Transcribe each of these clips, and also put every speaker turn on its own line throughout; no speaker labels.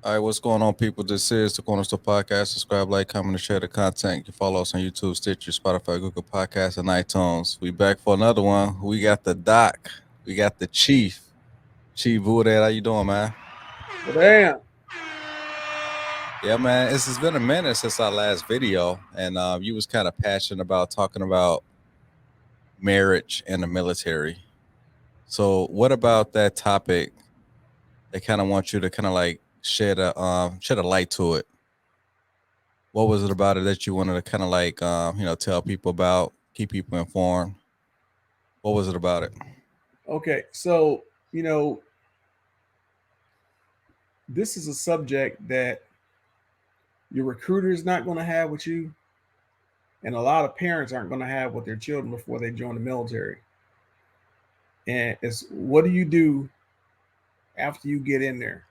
All right, what's going on, people? This is the Cornerstone Podcast. Subscribe, like, comment, and share the content. You can follow us on YouTube, Stitcher, Spotify, Google Podcasts, and iTunes. We back for another one. We got the Doc. We got the Chief. Chief Woodhead, how you doing, man?
Well, damn.
Yeah, man. It's been a minute since our last video, and you was kind of passionate about talking about marriage and the military. So, what about that topic? They kind of want you to kind of like shed a light to it. What was it about it that you wanted to kind of like tell people about, keep people informed? What was it about it?
Okay, so this is a subject that your recruiter is not going to have with you, and a lot of parents aren't going to have with their children before they join the military. And it's what do you do after you get in there?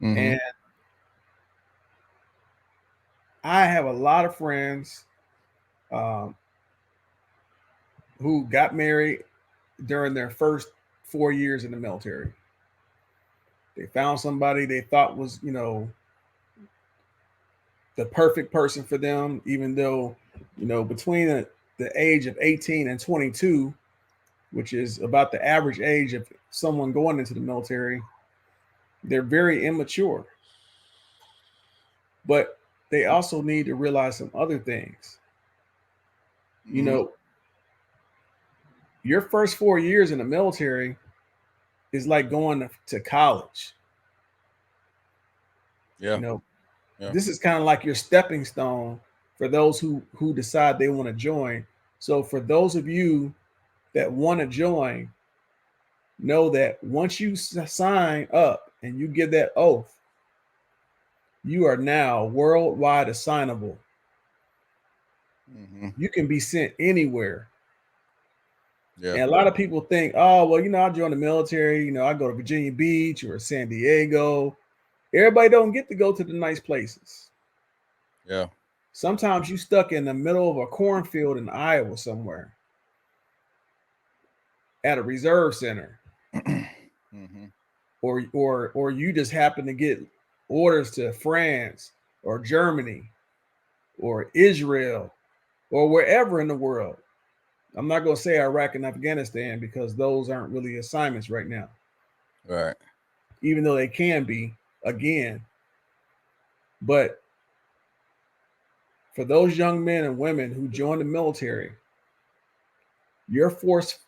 Mm-hmm.
And I have a lot of friends um, who got married during their first 4 years in the military. They found somebody they thought was, the perfect person for them, even though, between the age of 18 and 22, which is about the average age of someone going into the military, they're very immature. But they also need to realize some other things. You
Mm-hmm.
know, your first 4 years in the military is like going to college.
Yeah.
You know,
Yeah.
this is kind of like your stepping stone for those who decide they want to join. So for those of you that want to join, know that once you sign up and you give that oath, you are now worldwide assignable.
Mm-hmm.
You can be sent anywhere.
Yeah.
And a lot of people think, oh, well, I joined the military, I go to Virginia Beach or San Diego. Everybody don't get to go to the nice places.
Yeah.
Sometimes you stuck in the middle of a cornfield in Iowa somewhere at a reserve center,
Mm-hmm.
or you just happen to get orders to France or Germany or Israel or wherever in the world. I'm not going to say Iraq and Afghanistan because those aren't really assignments right now,
Right.
even though they can be again. But for those young men and women who join the military, your first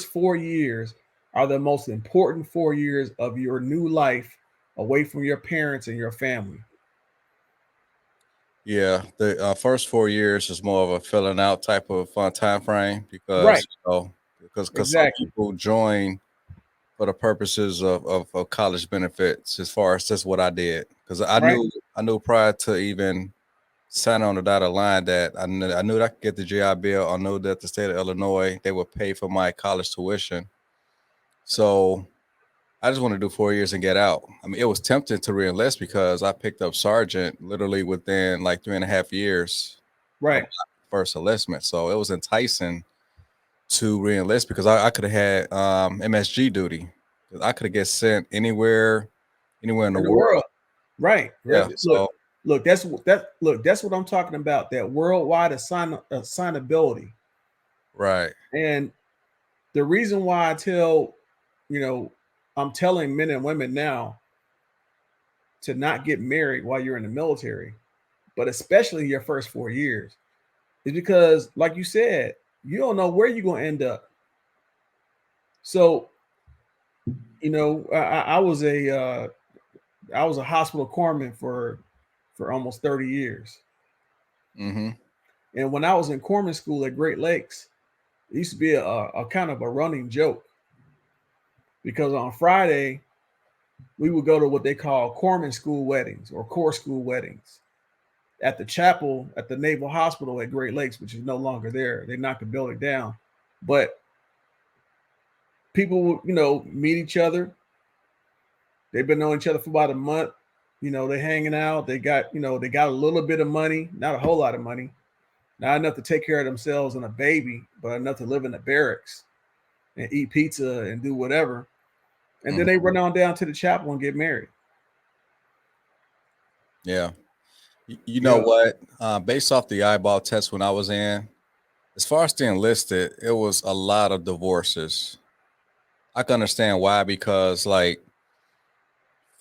4 years are the most important 4 years of your new life away from your parents and your family.
Yeah. The first 4 years is more of a filling out type of time frame
Right,
because some
exactly.
people join for the purposes of college benefits. As far as just what I did, because
Right,
I knew prior to even sign on the dotted line that I knew that I could get the GI Bill. I knew that the state of Illinois, they would pay for my college tuition. So I just want to do 4 years and get out. I mean, it was tempting to reenlist because I picked up sergeant literally within like 3.5 years of
right.
my first enlistment. So it was enticing to reenlist because I could have had MSG duty. I could have get sent anywhere in the
In the
world.
world. Right.
Yeah.
Look,
So
that's what I'm talking about. That worldwide assignability.
right.
And the reason why you know, I'm telling men and women now to not get married while you're in the military, but especially your first 4 years, is because, like you said, you don't know where you're gonna end up. So, I was a hospital corpsman for almost 30 years.
Mm-hmm.
And when I was in corpsman school at Great Lakes, it used to be a kind of a running joke because on Friday we would go to what they call corpsman school weddings or corps school weddings at the chapel at the Naval Hospital at Great Lakes, which is no longer there. They knocked the building down, but people would meet each other. They've been knowing each other for about a month. They hanging out. They got a little bit of money, not a whole lot of money, not enough to take care of themselves and a baby, but enough to live in the barracks and eat pizza and do whatever. And then they
Mhm.
run on down to the chapel and get married.
Yeah. You know
Yeah,
what? Based off the eyeball test when I was in, as far as the enlisted, it was a lot of divorces. I can understand why, because like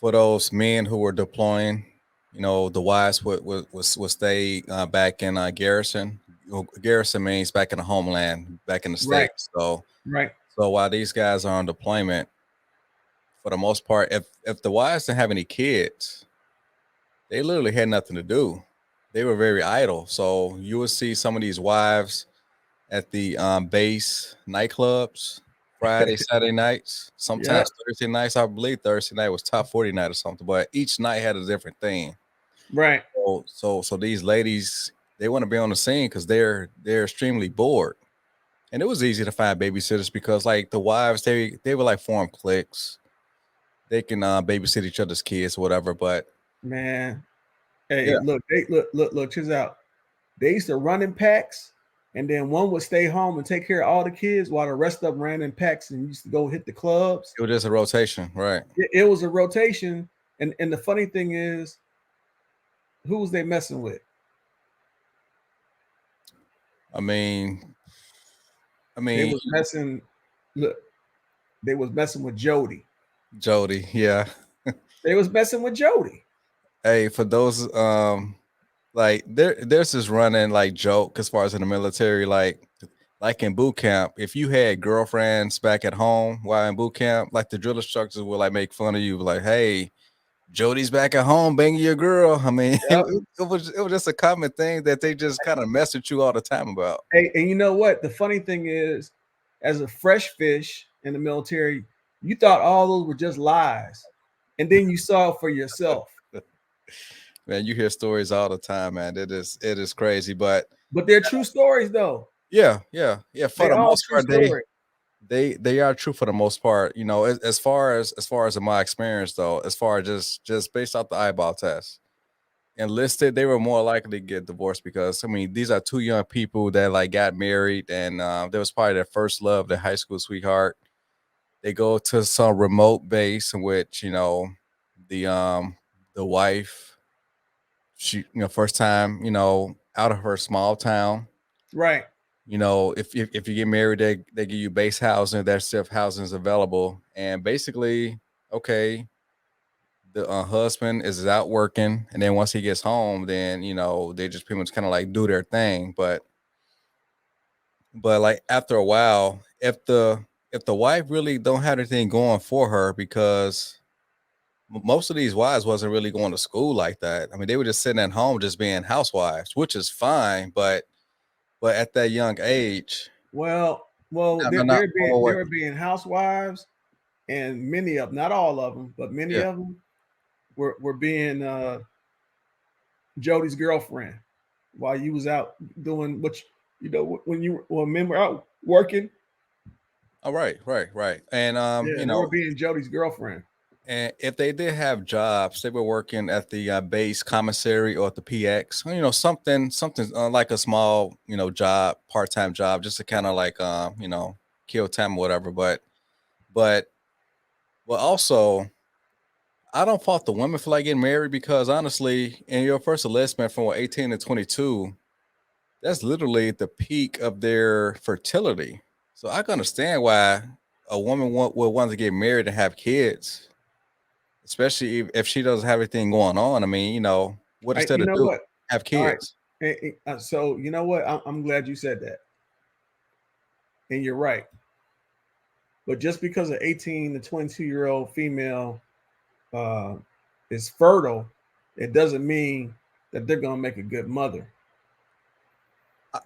for those men who were deploying, the wives would stay back in garrison. Garrison means back in the homeland, back in the
right,
states. So
right.
while these guys are on deployment, for the most part, if the wives didn't have any kids, they literally had nothing to do. They were very idle. So you would see some of these wives at the base nightclubs Friday, Saturday nights,
Yep,
sometimes Thursday nights. I believe Thursday night was top 40 night or something, but each night had a different thing.
right.
So these ladies, they want to be on the scene because they're extremely bored. And it was easy to find babysitters because like the wives, they were like form cliques. They can babysit each other's kids or whatever. But
Man,
yeah,
hey, look, look, check this out. They used to run in packs, and then one would stay home and take care of all the kids while the rest of them ran in packs and used to go hit the clubs.
it was just a rotation, right?
It was a rotation, and the funny thing is, who was they messing with?
I mean, I
They
mean,
was messing. Look, they was messing with Jody.
Jody, yeah.
They was messing with Jody.
Hey, for those like there's this running like joke as far as in the military, like in boot camp, if you had girlfriends back at home while in boot camp, like the drill instructors would like make fun of you, like, hey, Jody's back at home banging your girl. I mean,
Yep.
it was just a common thing that they just kind of mess with you all the time about.
Hey, and you know what? The funny thing is, as a fresh fish in the military, you thought all those were just lies, and then you saw it for yourself.
Man, you hear stories all the time, man. It is crazy. But
But they're true stories, though.
yeah. For
They
the
all
most
true
part, they
stories.
they are true for the most part. As far as in my experience though, as far as just based off the eyeball test, enlisted, they were more likely to get divorced because I mean these are two young people that like got married and there was probably their first love, their high school sweetheart. They go to some remote base in which the wife, she first time out of her small town.
Right.
If you get married, they give you base housing. There's still housing is available, and basically, okay, the husband is out working, and then once he gets home, then they just pretty much kind of like do their thing. But like after a while, if the wife really don't have anything going for her, because most of these wives wasn't really going to school like that. I mean, they were just sitting at home, just being housewives, which is fine. But at that young age,
Well,
no,
they
no, no.
they're being
Wait,
they
wait,
were being housewives, and many of, not all of them, but many
yeah.
of them were being Jody's girlfriend while you was out doing when you were men were out working.
Oh, right. And
Yeah, they were being Jody's girlfriend.
and if they did have jobs, they were working at the base commissary or at the PX. Something like a small, job, part time job, just to kind of like, kill time or whatever. But but also, I don't fault the women for like getting married because honestly, in your first enlistment from 18 to 22, that's literally the peak of their fertility. So I can understand why a woman would want to get married and have kids, especially if she doesn't have anything going on. I mean, what is there
You
to
know
do?
what?
Have
All right.
kids.
So you know what? I'm glad you said that, and you're right. But just because an 18 to 22-year-old female uh, is fertile, it doesn't mean that they're gonna make a good mother.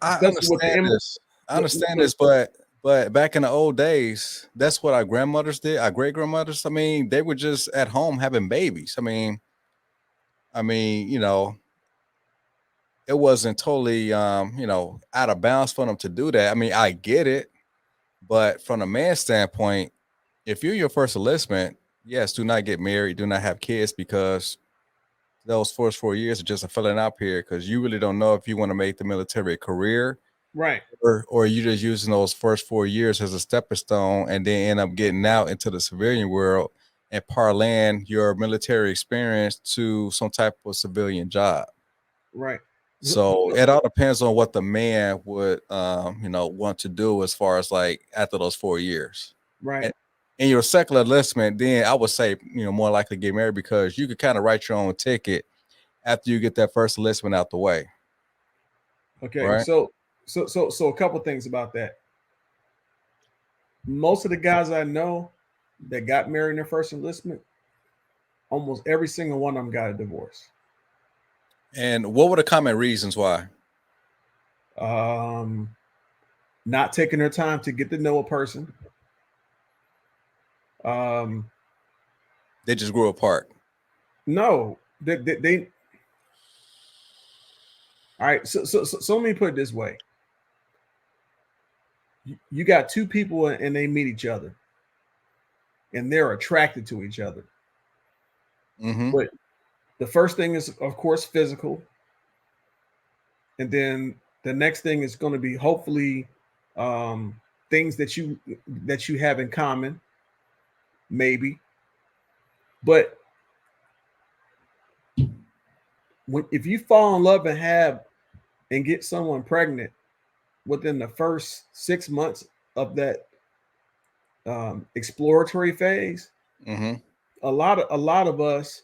I
Especially with
understand this. I
look,
understand
look,
this, but back in the old days, that's what our grandmothers did. Our great grandmothers. I mean, they were just at home having babies. I mean, it wasn't totally out of bounds for them to do that. I mean, I get it, but from a man's standpoint, if you're your first enlistment, yes, do not get married, do not have kids because those first 4 years are just a filling out period because you really don't know if you want to make the military a career,
Right.
or you just using those first 4 years as a stepping stone and then end up getting out into the civilian world and parlaying your military experience to some type of civilian job.
Right.
So it all depends on what the man would, want to do as far as like after those 4 years.
Right.
And in your second enlistment, then I would say, more likely get married because you could kind of write your own ticket after you get that first enlistment out the way.
Okay.
Right.
So a couple things about that. Most of the guys I know that got married in their first enlistment, almost every single one of them got a divorce.
And what were the common reasons why?
Not taking their time to get to know a person.
They just grew apart.
No, they all right. So let me put it this way: you got two people and they meet each other, and they're attracted to each other.
Mm-hmm.
But the first thing is, of course, physical, and then the next thing is going to be hopefully things that you have in common, maybe. But if you fall in love and get someone pregnant within the first 6 months of that exploratory phase,
Mm-hmm.
a lot of us,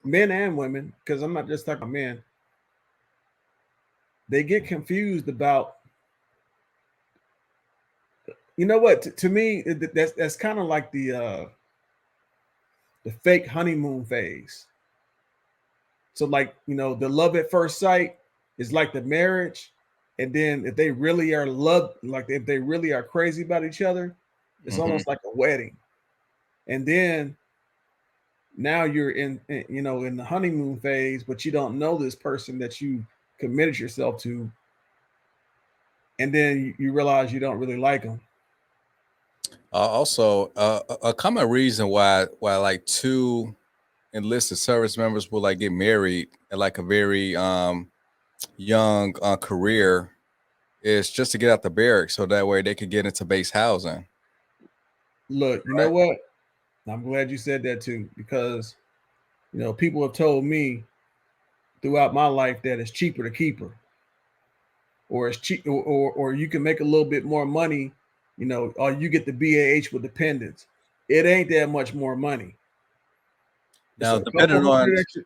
men and women, because I'm not just talking about men, they get confused about. You know what? To me, that's kind of like the fake honeymoon phase. So, like, the love at first sight is like the marriage, and then if they really are love, like if they really are crazy about each other, it's
Mm-hmm.
almost like a wedding. And then now you're in the honeymoon phase, but you don't know this person that you committed yourself to, and then you realize you don't really like them.
Also, a common reason why like two enlisted service members will like get married at like a very young career is just to get out the barracks so that way they could get into base housing.
Look, you know
Right.
what? I'm glad you said that too, because people have told me throughout my life that it's cheaper to keep her, or it's cheap, or you can make a little bit more money, or you get the BAH with dependents. It ain't that much more money. It's
Now,
a couple
depending on
hundred extra.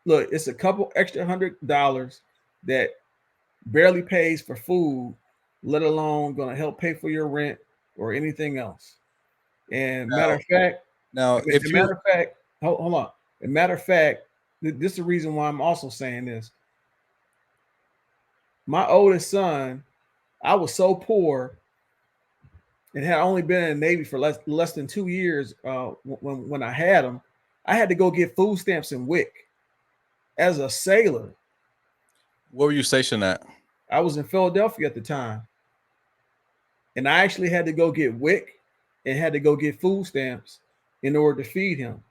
Look, it's a couple extra $100 that barely pays for food, let alone going to help pay for your rent or anything else. And matter
now,
of fact,
now
a
if you
matter of fact, hold on. A matter of fact, this is the reason why I'm also saying this. My oldest son, I was so poor and had only been in the Navy for less than 2 years when I had him. I had to go get food stamps in WIC as a sailor.
where were you stationed at?
I was in Philadelphia at the time, and I actually had to go get WIC and had to go get food stamps in order to feed him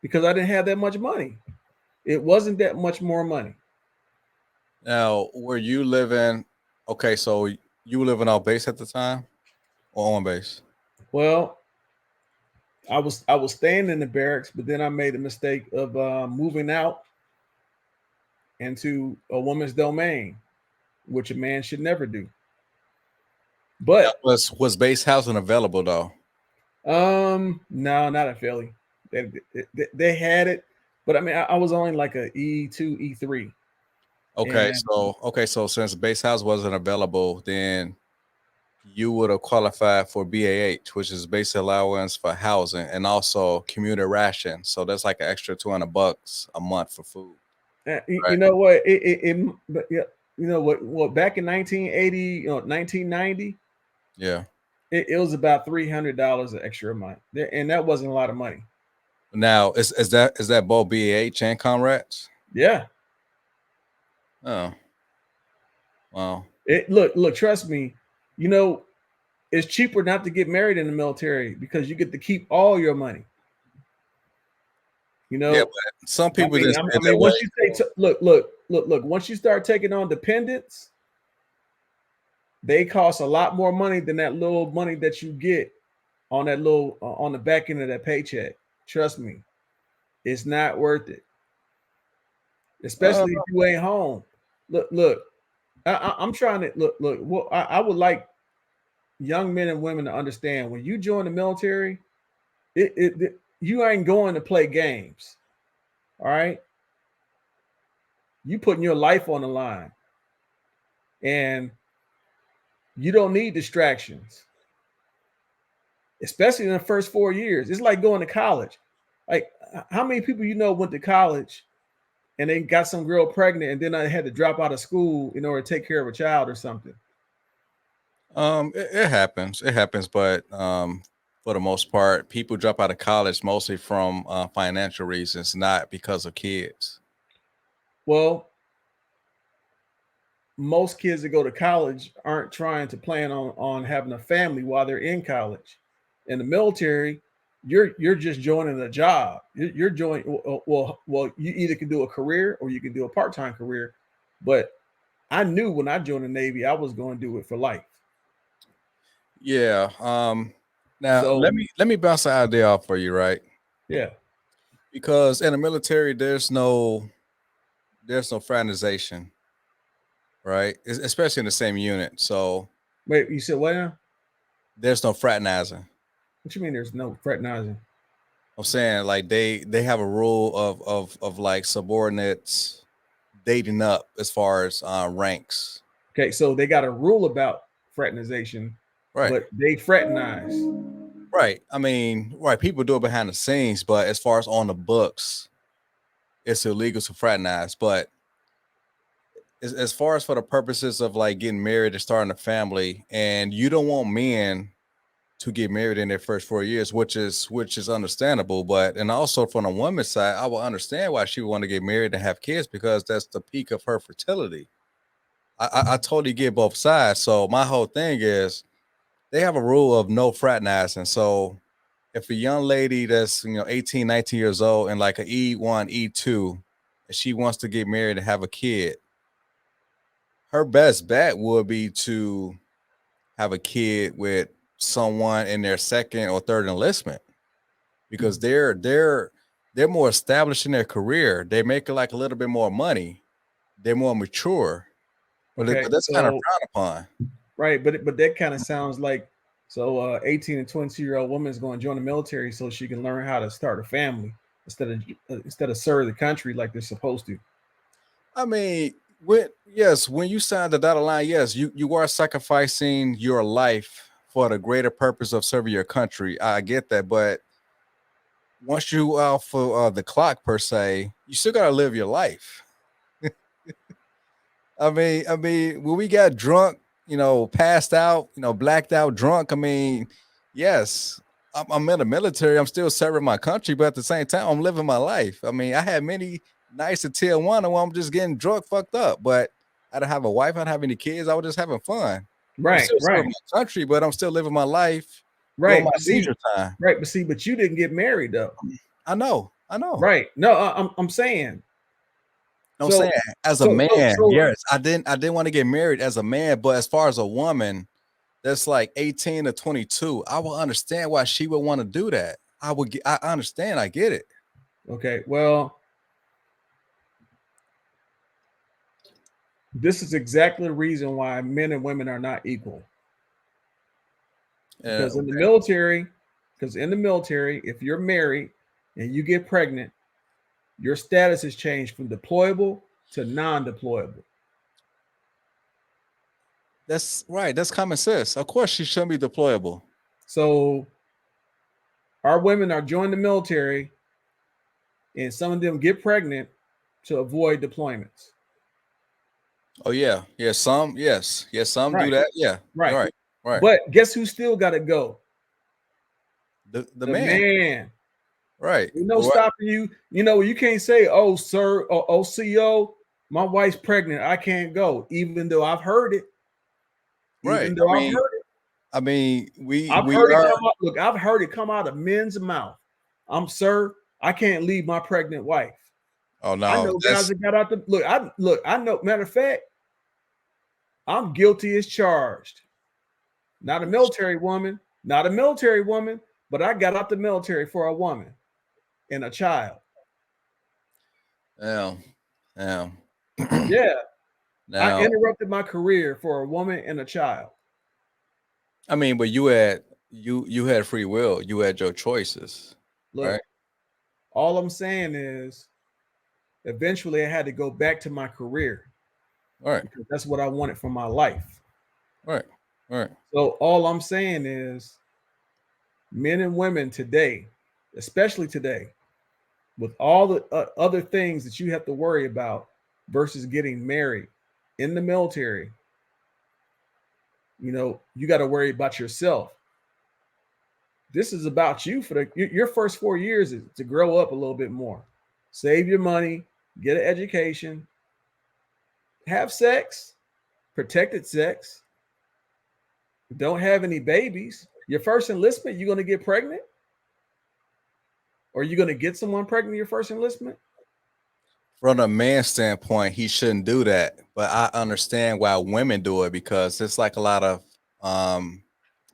because I didn't have that much money. It wasn't that much more money.
Now, were you living? Okay, so you were living off base at the time or on base?
Well, I was staying in the barracks, but then I made the mistake of moving out into a woman's domain, which a man should never do.
Now,
But
was base housing available though?
no, not at Philly. They had it, but I mean, I was only like a E2, E3, and
So since base house wasn't available, then you would have qualified for BAH, which is basic allowance for housing and also commuter ration. So that's like an extra $200 a month for food.
you
Right.
know what? But yeah, you know what? Well, back in 1980, 1990,
Yeah.
it was about $300 an extra a month, and that wasn't a lot of money.
Now is that both BAH and Comrades?
Yeah.
Oh, wow.
Look, trust me, you know, it's cheaper not to get married in the military because you get to keep all your money. You
Yeah,
know,
but some
I
people
mean,
just
I
feel that
mean,
way.
once you say look, once you start taking on dependents, they cost a lot more money than that little money that you get on that little on the back end of that paycheck. Trust me, it's not worth it,
Uh,
especially if you ain't home. Look, I'm trying to look. Well, I would like young men and women to understand when you join the military, you ain't going to play games. All right, you putting your life on the line, and you don't need distractions, especially in the first 4 years. It's like going to college. Like, how many people you know went to college and they got some girl pregnant and then I had to drop out of school in order to take care of a child or something?
it happens. It happens, but for the most part, people drop out of college mostly from financial reasons, not because of kids.
Well, most kids that go to college aren't trying to plan on having a family while they're in college. In the military, you're just joining a job. You're joining. Well, you either can do a career or you can do a part-time career. But I knew when I joined the Navy, I was going to do it for life.
Yeah. Now
So
let me bounce the idea off for you, right?
yeah.
Because in the military, there's no fraternization, right? Especially in the same unit. So
Wait, you said what now?
there's no fraternizing.
What you mean? There's no fraternizing?
I'm saying like they have a rule of like subordinates dating up as far as ranks.
Okay, so they got a rule about fraternization,
Right.
but they fraternize.
Right. I mean, right, people do it behind the scenes, but as far as on the books, it's illegal to fraternize. But as far as for the purposes of like getting married and starting a family, and you don't want men to get married in their first 4 years, which is understandable. But and also from a woman's side, I will understand why she would want to get married and have kids because that's the peak of her fertility. I totally get both sides. So my whole thing is they have a rule of no fraternizing. So if a young lady that's 18, 19 years old and like an E1, E2, and she wants to get married and have a kid, her best bet would be to have a kid with someone in their second or third enlistment because they're more established in their career. They make like a little bit more money. They're more mature,
Okay,
but that's kind of
so
frowned upon.
right, but that kind of sounds like 18 and 22-year-old woman is going to join the military so she can learn how to start a family instead of serve the country like they're supposed to.
I mean, when you sign the dotted line, yes, you are sacrificing your life for the greater purpose of serving your country. I get that, but once you out for the clock per se, you still gotta live your life. I mean, when we got drunk, passed out, blacked out, drunk. I mean, yes, I'm in the military. I'm still serving my country, but at the same time, I'm living my life. I mean, I had many nights at tier one where I'm just getting drunk, fucked up. But I didn't have a wife. I didn't have any kids. I was just having fun. I'm
Right,
still serving
right,
my country, but I'm still living my life during
right.
my
But see,
leisure time.
right, but you didn't get married though.
I know. I know.
Right. No, I'm saying.
I'm saying
So
as a
so so
man,
so
yes, I didn't want to get married as a man, but as far as a woman that's like 18 to 22, I will understand why she would want to do that. I understand, I get it.
okay, well, this is exactly the reason why men and women are not equal.
Yeah,
Because in the military, if you're married and you get pregnant, your status is changed from deployable to non-deployable.
that's right. That's common sense. Of course, she shouldn't be deployable.
So our women are joining the military, and some of them get pregnant to avoid deployments.
Oh yeah, yeah. Some do
Right,
that. Yeah,
right.
right, right.
But guess who still got to go?
The
The
man,
man.
right,
You know,
right,
stopping you. You know, you can't say, "Oh, sir, oh, CO, my wife's pregnant. I can't go," even though I've heard it.
right.
Even though I've heard it.
I mean, we
I've
we
heard it
are
come out. Look, I've heard it come out of men's mouth. Sir. I can't leave my pregnant wife.
Oh
I
no,
know guys
that's
that got out the look. I know. Matter of fact, I'm guilty as charged. Not a military woman, not a military woman, but I got out the military for a woman and a child.
yeah, yeah.
Yeah, I
Now,
interrupted my career for a woman and a child.
I mean, but you had free will. You had your choices, right?
Look, all I'm saying is eventually I had to go back to my career
All right,
because that's what I wanted for my life.
all right, all right.
So all I'm saying is men and women today, especially today, with all the other things that you have to worry about versus getting married in the military, you got to worry about yourself. This is about you for your first 4 years is to grow up a little bit more, save your money, get an education, have sex, protected sex, don't have any babies. Your first enlistment, you're going to get pregnant, or you're going to get someone pregnant your first enlistment.
From a man's standpoint, he shouldn't do that. But I understand why women do it because it's like a lot of um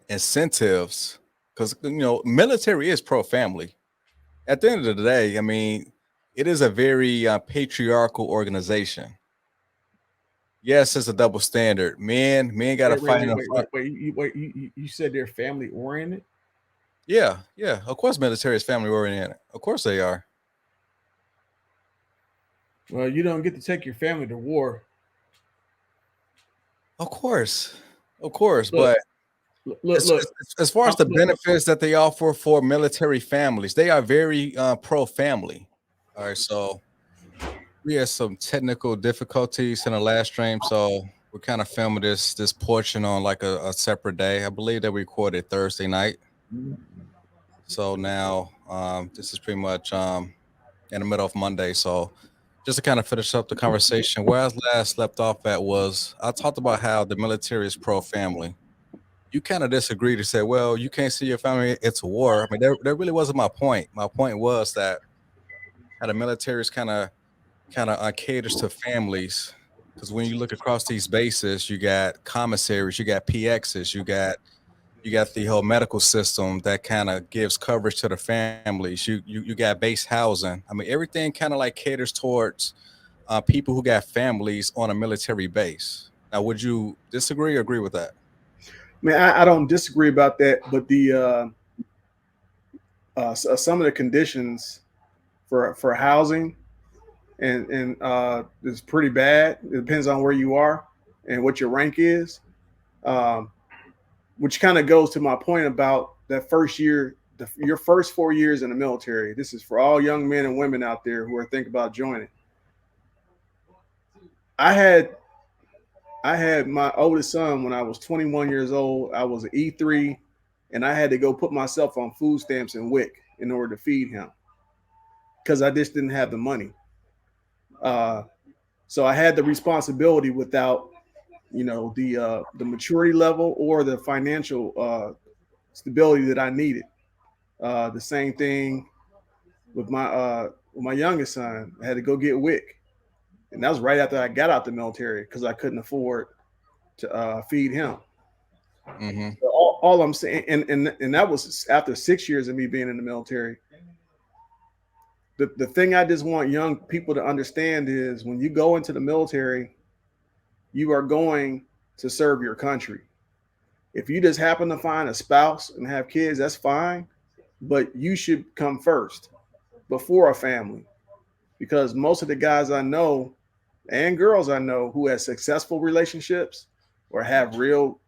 incentives. Because military is pro family. At the end of the day, I mean, it is a very patriarchal organization. Yes, it's a double standard. Men got to
Wait, wait,
fight in
wait,
the
wait,
front.
wait, wait. You said they're family oriented.
Yeah, yeah. Of course, military is family oriented. Of course, they are.
Well, you don't get to take your family to war.
Of course, of course.
Look,
But
look, look.
as far as the
Look,
benefits that they offer for military families, they are very pro family. All right, so we had some technical difficulties in the last stream, so we're kind of filming this portion on like a separate day. I believe that we recorded Thursday night. So now this is pretty much in the middle of Monday. So just to kind of finish up the conversation, where I last left off at was I talked about how the military is pro family. You kind of disagreed to say, well, you can't see your family, it's a war. I mean, that really wasn't my point. My point was that how the military is kind of caters to families. Because when you look across these bases, you got commissaries, you got PXs, you got the whole medical system that kind of gives coverage to the families. You got base housing. I mean, everything kind of like caters towards people who got families on a military base. Now, would you disagree or agree with that?
man, I don't disagree about that, but the some of the conditions for housing and is pretty bad. It depends on where you are and what your rank is, um, which kind of goes to my point about that first year, your first 4 years in the military. This is for all young men and women out there who are thinking about joining. I had I had my oldest son when I was 21 years old. I was an E3, and I had to go put myself on food stamps and WIC in order to feed him because I just didn't have the money. Uh, so I had the responsibility without, the maturity level or the financial stability that I needed. The same thing with my youngest son. I had to go get WIC, and that was right after I got out the military because I couldn't afford to feed him.
Mm-hmm.
All I'm saying, and that was after 6 years of me being in the military. The thing I just want young people to understand is when you go into the military, you are going to serve your country. If you just happen to find a spouse and have kids, that's fine, but you should come first before a family because most of the guys I know and girls I know who have successful relationships or have real,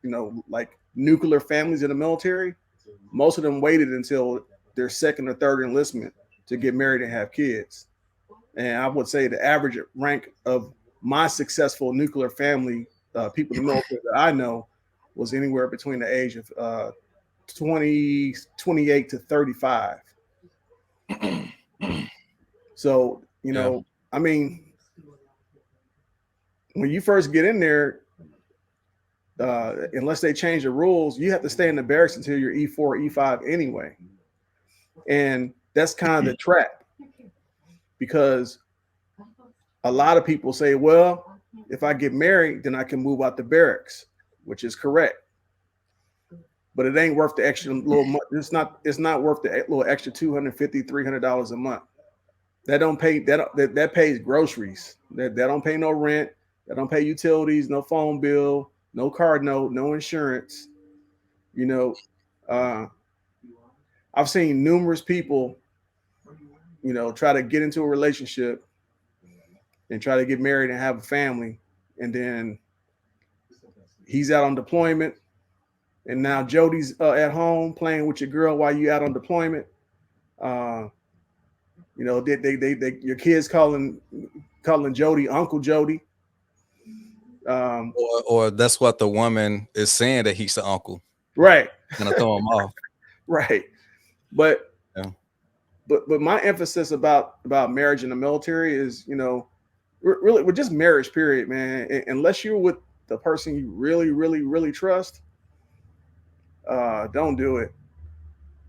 like nuclear families in the military, most of them waited until their second or third enlistment to get married and have kids. And I would say the average rank of my successful nuclear family, people in the military that I know, was anywhere between the age of 20, 28 to 35. So,
Yeah.
I mean, when you first get in there, unless they change the rules, you have to stay in the barracks until you're E4, E5 anyway. And that's kind of the trap. because a lot of people say, well, if I get married, then I can move out the barracks, which is correct. But it ain't worth the extra little. It's not worth the little extra $250, $300 a month. That don't pay that pays groceries. That don't pay no rent. That don't pay utilities, no phone bill, no card note, no insurance. You know, uh, I've seen numerous people, try to get into a relationship and try to get married and have a family, and then he's out on deployment, and now Jody's at home playing with your girl while you out on deployment. Uh, your kids calling Jody Uncle Jody.
Or that's what the woman is saying, that he's the uncle.
Right.
Gonna throw him off.
Right. But
Yeah.
but my emphasis about marriage in the military is, really with just marriage, period, man. Unless you're with the person you really, really, really trust, don't do it.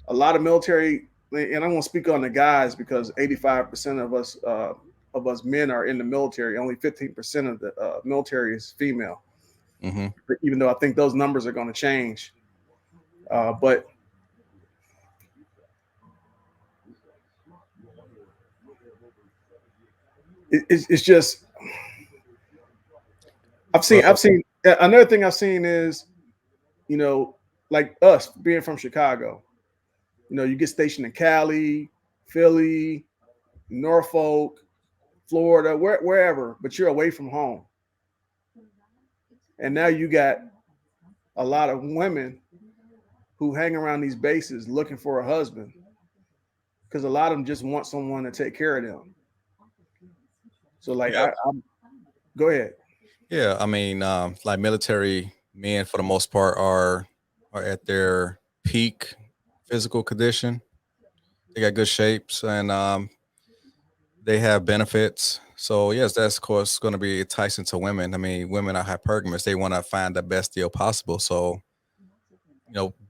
A lot of military, and I won't speak on the guys because 85% of us men are in the military. Only 15% of the military is female.
Mm-hmm.
Even though I think those numbers are going to change, but it's just I've seen another thing I've seen is, like us being from Chicago, you get stationed in Cali, Philly, Norfolk, Florida, wherever, but you're away from home. And now you got a lot of women who hang around these bases looking for a husband because a lot of them just want someone to take care of them. So, like,
Yeah.
Go ahead.
Yeah, I mean, like military men for the most part are at their peak physical condition. They got good shapes, and they have benefits. So yes, that's of course going to be enticing to women. I mean, women are hypergamous; they want to find the best deal possible. So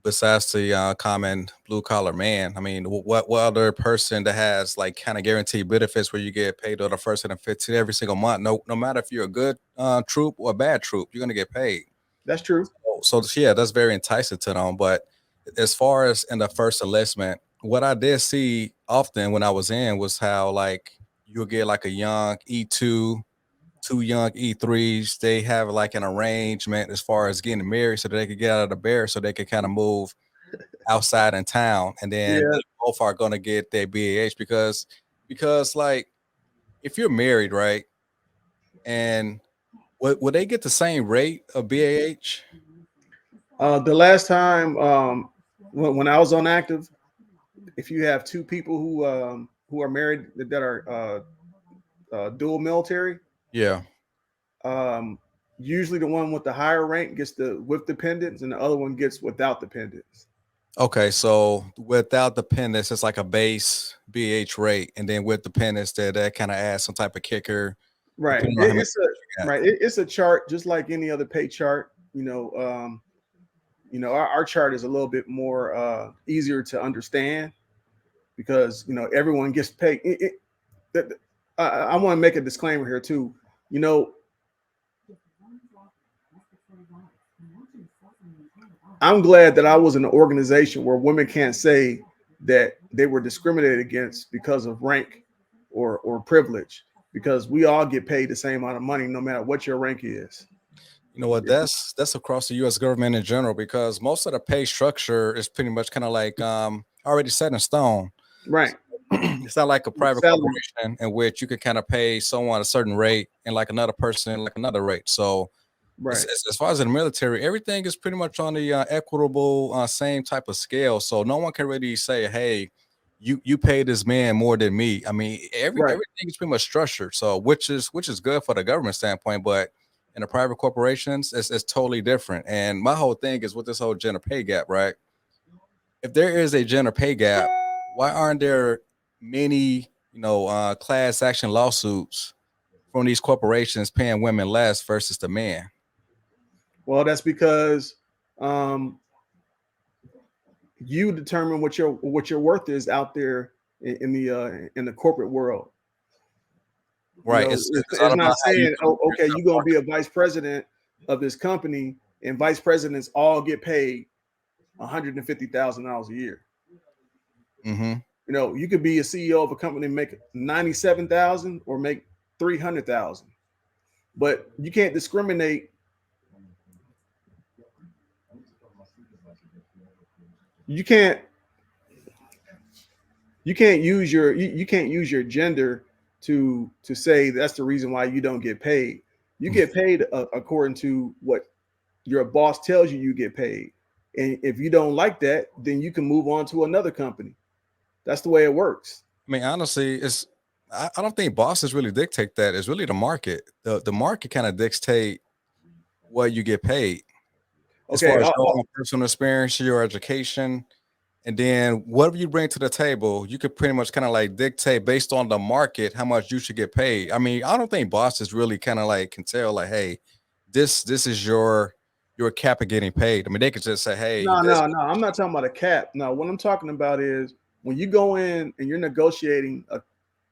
besides the common blue collar man, I mean, what other person that has like kind of guaranteed benefits where you get paid on the first and the 15th every single month? No matter if you're a good troop or a bad troop, you're gonna get paid.
That's true.
So yeah, that's very enticing to them. But as far as in the first enlistment, what I did see often when I was in was how like you'll get like a young E2, two young E3s. They have like an arrangement as far as getting married so that they could get out of the bear so they could kind of move outside in town, and then
Yeah.
they both are gonna get their BAH because like if you're married, right, and would they get the same rate of BAH?
The last time when I was on active, if you have two people who are married that are dual military,
Yeah.
um, usually the one with the higher rank gets the with dependents, and the other one gets without dependents.
Okay, so without dependence, it's like a base BH rate, and then with dependence, that kind of adds some type of kicker,
Right.
depending on how many
It's a
you got.
right. It's a chart just like any other pay chart. Our chart is a little bit more easier to understand because everyone gets paid. I want to make a disclaimer here too. You know, I'm glad that I was in an organization where women can't say that they were discriminated against because of rank or privilege, because we all get paid the same amount of money no matter what your rank is.
You know what? That's across the U.S. government in general because most of the pay structure is pretty much kind of like already set in stone.
Right.
It's not like a private
Salary.
corporation in which you can kind of pay someone a certain rate and like another person like another rate. So
Right.
as far as in the military, everything is pretty much on the equitable same type of scale. So no one can really say, "Hey, you pay this man more than me." I mean,
Right.
everything is pretty much structured. So which is good for the government standpoint, but in the private corporations, it's totally different. And my whole thing is with this whole gender pay gap, right? If there is a gender pay gap, why aren't there many class action lawsuits from these corporations paying women less versus the man?
Well, that's because um, you determine what your worth is out there in the corporate world. You
Right.
know,
It's all
it's
about
not
how you
saying,
present
oh, okay,
yourself
you're gonna be
market.
a vice president of this company, and vice presidents all get paid $150,000 a year.
Mm-hmm.
You know, you could be a CEO of a company and make 97,000 or make 300,000, but you can't discriminate. You can't you can't use your gender to say that's the reason why you don't get paid. You get paid according to what your boss tells you get paid. And if you don't like that, then you can move on to another company. That's the way it works.
I mean, honestly, I don't think bosses really dictate that. It's really the market. The market kind of dictate what you get paid as
Okay.
far as your own personal experience, your education, and then whatever you bring to the table, you could pretty much kind of like dictate based on the market how much you should get paid. I mean, I don't think bosses really kind of like can tell like, hey, this is your cap of getting paid. I mean, they could just say, hey,
No,
this.
no, no. I'm not talking about a cap. No, what I'm talking about is when you go in and you're negotiating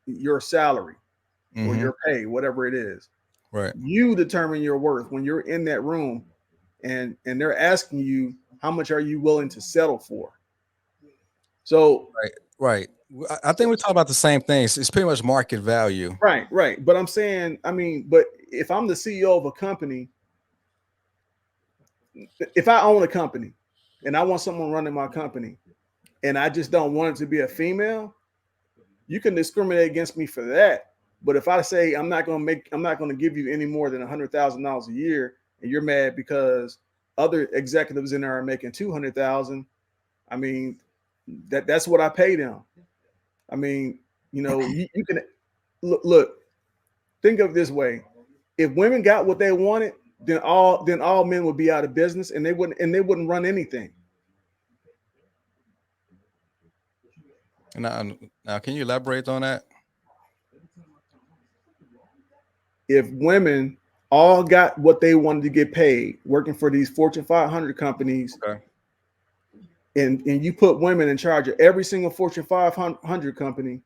your salary or
Mm-hmm.
your pay, whatever it is,
Right.
you determine your worth when you're in that room and they're asking you how much are you willing to settle for. So
Right. Right. I think we talk about the same things. It's pretty much market value.
right, right. But I'm saying, I mean, but if I'm the CEO of a company, if I own a company and I want someone running my company and I just don't want it to be a female, you can discriminate against me for that. But if I say I'm not going to give you any more than $100,000 a year, and you're mad because other executives in there are making 200,000, I mean, that's what I pay them. I mean, you can look. Think of it this way: if women got what they wanted, then all men would be out of business, and they wouldn't run anything.
Now, can you elaborate on that?
If women all got what they wanted to get paid working for these Fortune 500 companies,
Okay.
and you put women in charge of every single Fortune 500 company,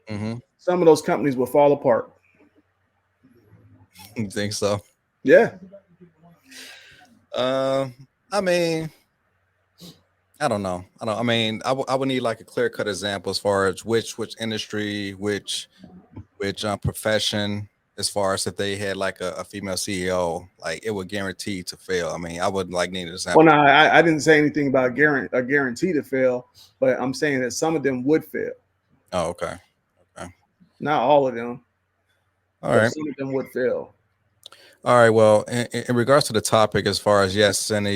Mm-hmm.
some of those companies will fall apart.
You think so?
Yeah.
I mean, I don't know. I don't. I mean, I would need like a clear cut example as far as which industry, which profession, as far as if they had like a female CEO, like it would guarantee to fail. I mean, I would like need an
Well,
example.
no, I didn't say anything about a guarantee to fail, but I'm saying that some of them would fail.
Oh, okay. Okay.
Not all of them,
All
but
right.
some of them would fail.
All right. Well, in regards to the topic, as far as yes, in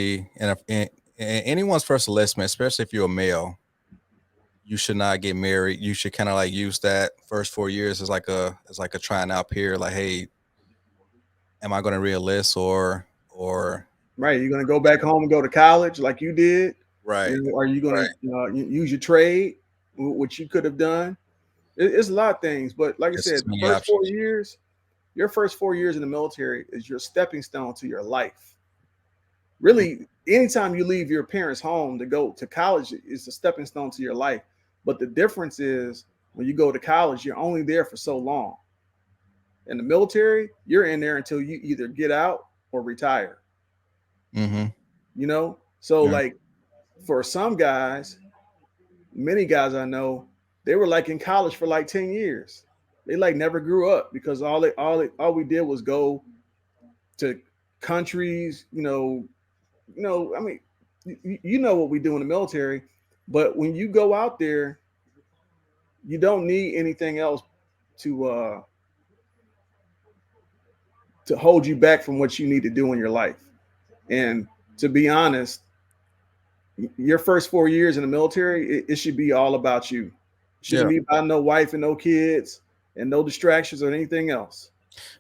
anyone's first enlistment, especially if you're a male, you should not get married. You should kind of like use that first 4 years as like a trying out period. Like, hey, am I going to re-enlist or
Right? You're gonna go back home and go to college like you did.
right,
Are you gonna
right?
use your trade, which you could have done? It's a lot of things, but like I
It's
said,
just
the
many
first four
options.
years, your first 4 years in the military is your stepping stone to your life. Really, anytime you leave your parents' home to go to college, it's a stepping stone to your life. But the difference is when you go to college, you're only there for so long. In the military, you're in there until you either get out or retire.
Mm-hmm.
So
Yeah.
like for some guys, many guys I know, they were like in college for like 10 years. They like never grew up because all we did was go to countries, I mean, you know what we do in the military, but when you go out there, you don't need anything else to uh to hold you back from what you need to do in your life. And to be honest, your first 4 years in the military, it should be all about you. It shouldn't
Yeah.
be about no wife and no kids and no distractions or anything else.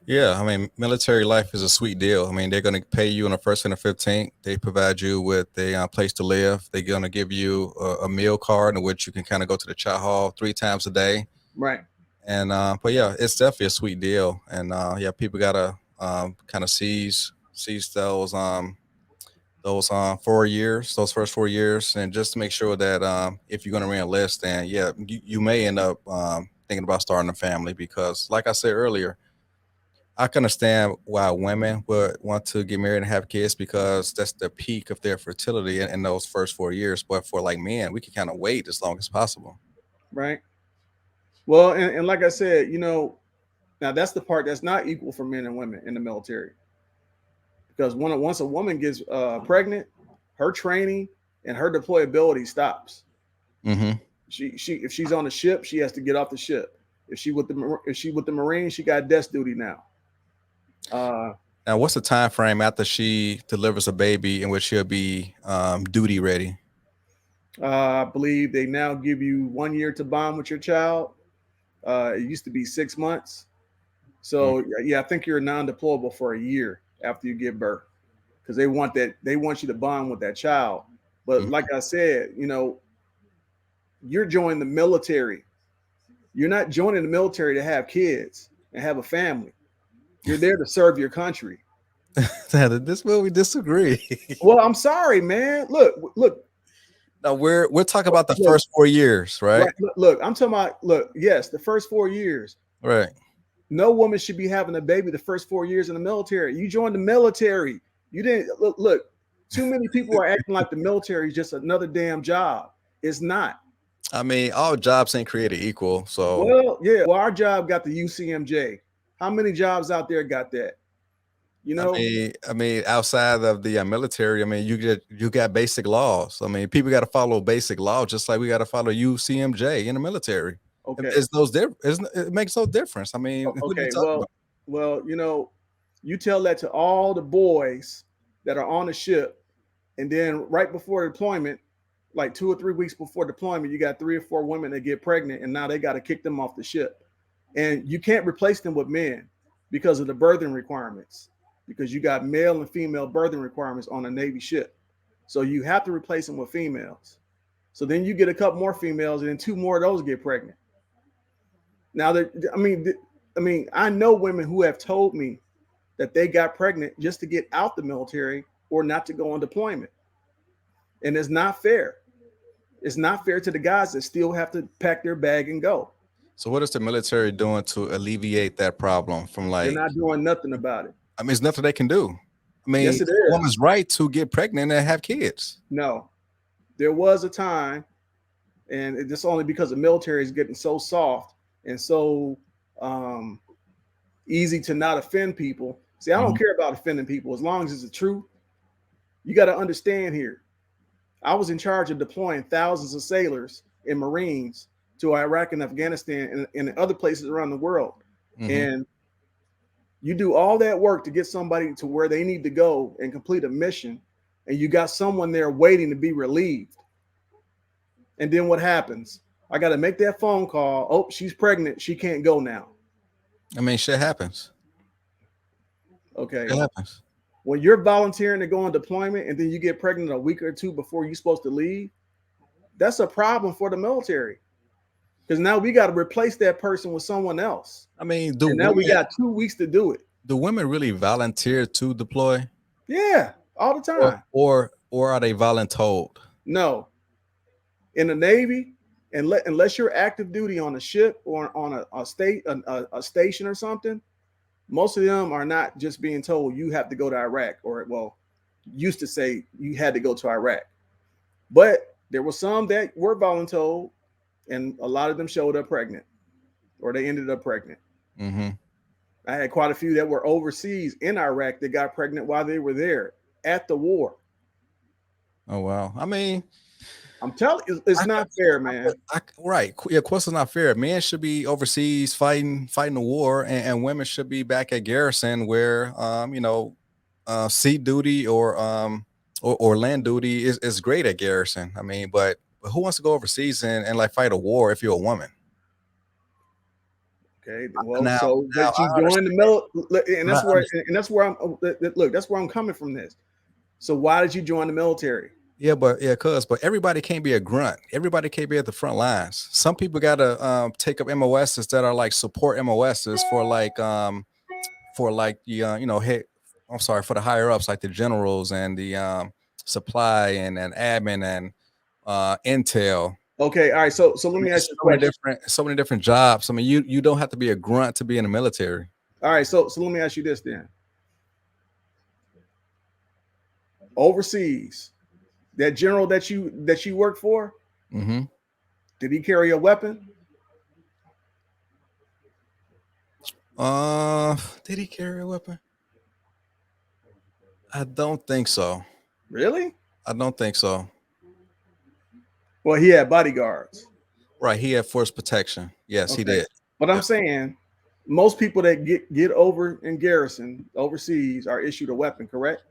Yeah. I mean, military life is a sweet deal. I mean, they're going to pay you on the first and the 15th. They provide you with a place to live. They're going to give you a meal card in which you can kind of go to the chow hall 3 times a day.
Right.
And but yeah, it's definitely a sweet deal. And yeah, people gotta kind of seize those 4 years, those first 4 years, and just to make sure that if you're gonna re-enlist, then yeah, you may end up thinking about starting a family because, like I said earlier, I can understand why women would want to get married and have kids because that's the peak of their fertility in those first 4 years. But for like men, we can kind of wait as long as possible.
right? Well, and like I said, now that's the part that's not equal for men and women in the military, because once a woman gets pregnant, her training and her deployability stops.
Hmm.
She if she's on the ship, she has to get off the ship. If she with the Marines, she got desk duty now. Uh,
Now, what's the time frame after she delivers a baby in which she'll be duty ready?
I believe they now give you 1 year to bond with your child. It used to be 6 months. So yeah, I think you're non-deployable for a year after you give birth, because they want you to bond with that child. But
Mhm.
like I said, you're joining the military. You're not joining the military to have kids and have a family. You're there to serve your country.
This where we disagree.
Well, I'm sorry, man. Look,
No, we're talking about the
look,
first 4 years, right?
right. Look, I'm talking about, look, yes, the first 4 years.
Right.
No woman should be having a baby the first 4 years in the military. You joined the military. You didn't look. Too many people are acting like the military is just another damn job. It's not.
I mean, all jobs ain't created equal. So
Well, yeah. Well, our job got the UCMJ. How many jobs out there got that? You know?
outside of the military, I mean, you got basic laws. I mean, people got to follow basic law, just like we got to follow UCMJ in the military.
Okay.
It's those different. It makes no difference. I mean, what are you
Okay.
talking about?
Well, you tell that to all the boys that are on the ship, and then right before deployment, like 2 or 3 weeks before deployment, you got 3 or 4 women that get pregnant, and now they got to kick them off the ship. And you can't replace them with men because of the birthing requirements, because you got male and female birthing requirements on a Navy ship. So you have to replace them with females. So then you get a couple more females, and then 2 more of those get pregnant. Now, I know women who have told me that they got pregnant just to get out the military or not to go on deployment, and it's not fair. It's not fair to the guys that still have to pack their bag and go.
So, what is the military doing to alleviate that problem? From
They're
like,
not doing nothing about it.
I mean, it's nothing they can do. I mean,
Yes, it
it's a
is.
woman's right to get pregnant and have kids.
No, there was a time, and it's only because the military is getting so soft and so um, easy to not offend people. See, I don't
Mhm.
care about offending people as long as it's the truth. You got to understand here. I was in charge of deploying thousands of sailors and Marines to Iraq and Afghanistan and other places around the world.
Mhm.
And you do all that work to get somebody to where they need to go and complete a mission, and you got someone there waiting to be relieved. And then what happens? I got to make that phone call. Oh, she's pregnant. She can't go now.
I mean, shit happens.
Okay.
It happens.
When you're volunteering to go on deployment and then you get pregnant a week or two before you're supposed to leave, that's a problem for the military, because now we got to replace that person with someone else.
I mean,
And now we got 2 weeks to do it.
do women really volunteer to deploy,
Yeah, all the time.
or are they voluntold?
No, in the Navy, unless you're active duty on a ship or on a station or something, most of them are not just being told you have to go to Iraq, or well, used to say you had to go to Iraq. But there were some that were voluntold, and a lot of them showed up pregnant, or they ended up pregnant.
Mm-hmm.
I had quite a few that were overseas in Iraq that got pregnant while they were there at the war.
Oh wow. I mean,
I'm telling you, it's not fair, man.
right. Yeah, of course it's not fair. Men should be overseas fighting the war, and women should be back at garrison where sea duty or land duty is great at garrison. I mean, but who wants to go overseas and like fight a war if you're a woman?
Okay, well,
Now,
so
now
that you
I
join the military, and
understand.
that's where I'm. Look, that's where I'm coming from. This. So why did you join the military?
Yeah, but everybody can't be a grunt. Everybody can't be at the front lines. Some people gotta take up MOSs that are like support MOSs for like the hey, I'm sorry, for the higher ups like the generals and the supply and admin and intel.
Okay, all right. So let
I mean,
me ask
it's
you a question.
so many different jobs. I mean, you don't have to be a grunt to be in the military.
All right, so let me ask you this then. Overseas, that general that you work for,
Mm-hmm.
did he carry a weapon?
Did he carry a weapon? I don't think so.
Really?
I don't think so.
Well, he had bodyguards.
Right, he had force protection. Yes, he
Okay.
did.
But I'm
Yep.
saying most people that get over in garrison overseas are issued a weapon, correct?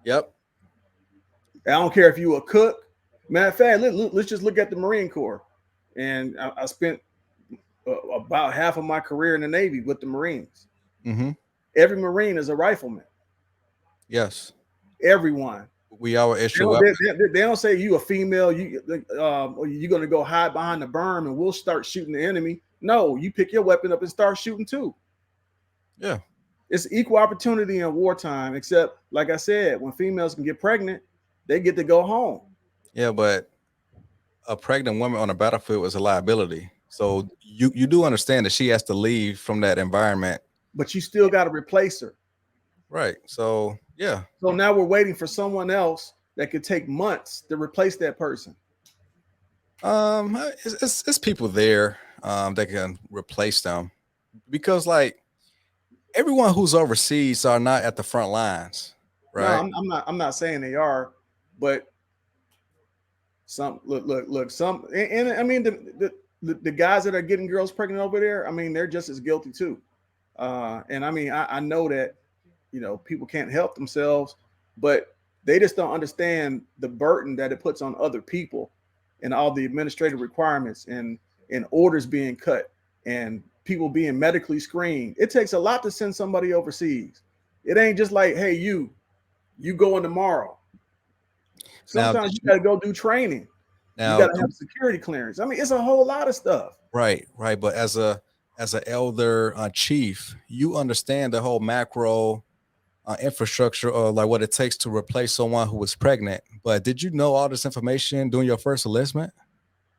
Yep.
I don't care if you a cook. Matter of fact, let's just look at the Marine Corps. And I spent about half of my career in the Navy with the Marines.
Mm-hmm.
Every Marine is a rifleman.
Yes.
Everyone.
We all
They
issue
don't,
weapons.
they don't say you a female, or you're going to go hide behind the berm and we'll start shooting the enemy. No, you pick your weapon up and start shooting too.
Yeah.
It's equal opportunity in wartime, except like I said, when females can get pregnant, they get to go home.
Yeah, but a pregnant woman on a battlefield is a liability. So you do understand that she has to leave from that environment.
But you still got to replace her.
Right. So yeah.
So now we're waiting for someone else that could take months to replace that person.
It's people there that can replace them because like everyone who's overseas are not at the front lines,
No,
right?
I'm not saying they are, but some look some and I mean the guys that are getting girls pregnant over there, I mean they're just as guilty too. And I mean I know that people can't help themselves, but they just don't understand the burden that it puts on other people and all the administrative requirements and orders being cut and people being medically screened. It takes a lot to send somebody overseas. It ain't just like, hey, you going tomorrow.
Now,
Sometimes you got to go do training. You
now,
got to have security clearance. I mean, it's a whole lot of stuff.
right. But as an elder chief, you understand the whole macro infrastructure or like what it takes to replace someone who was pregnant. But did you know all this information during your first enlistment?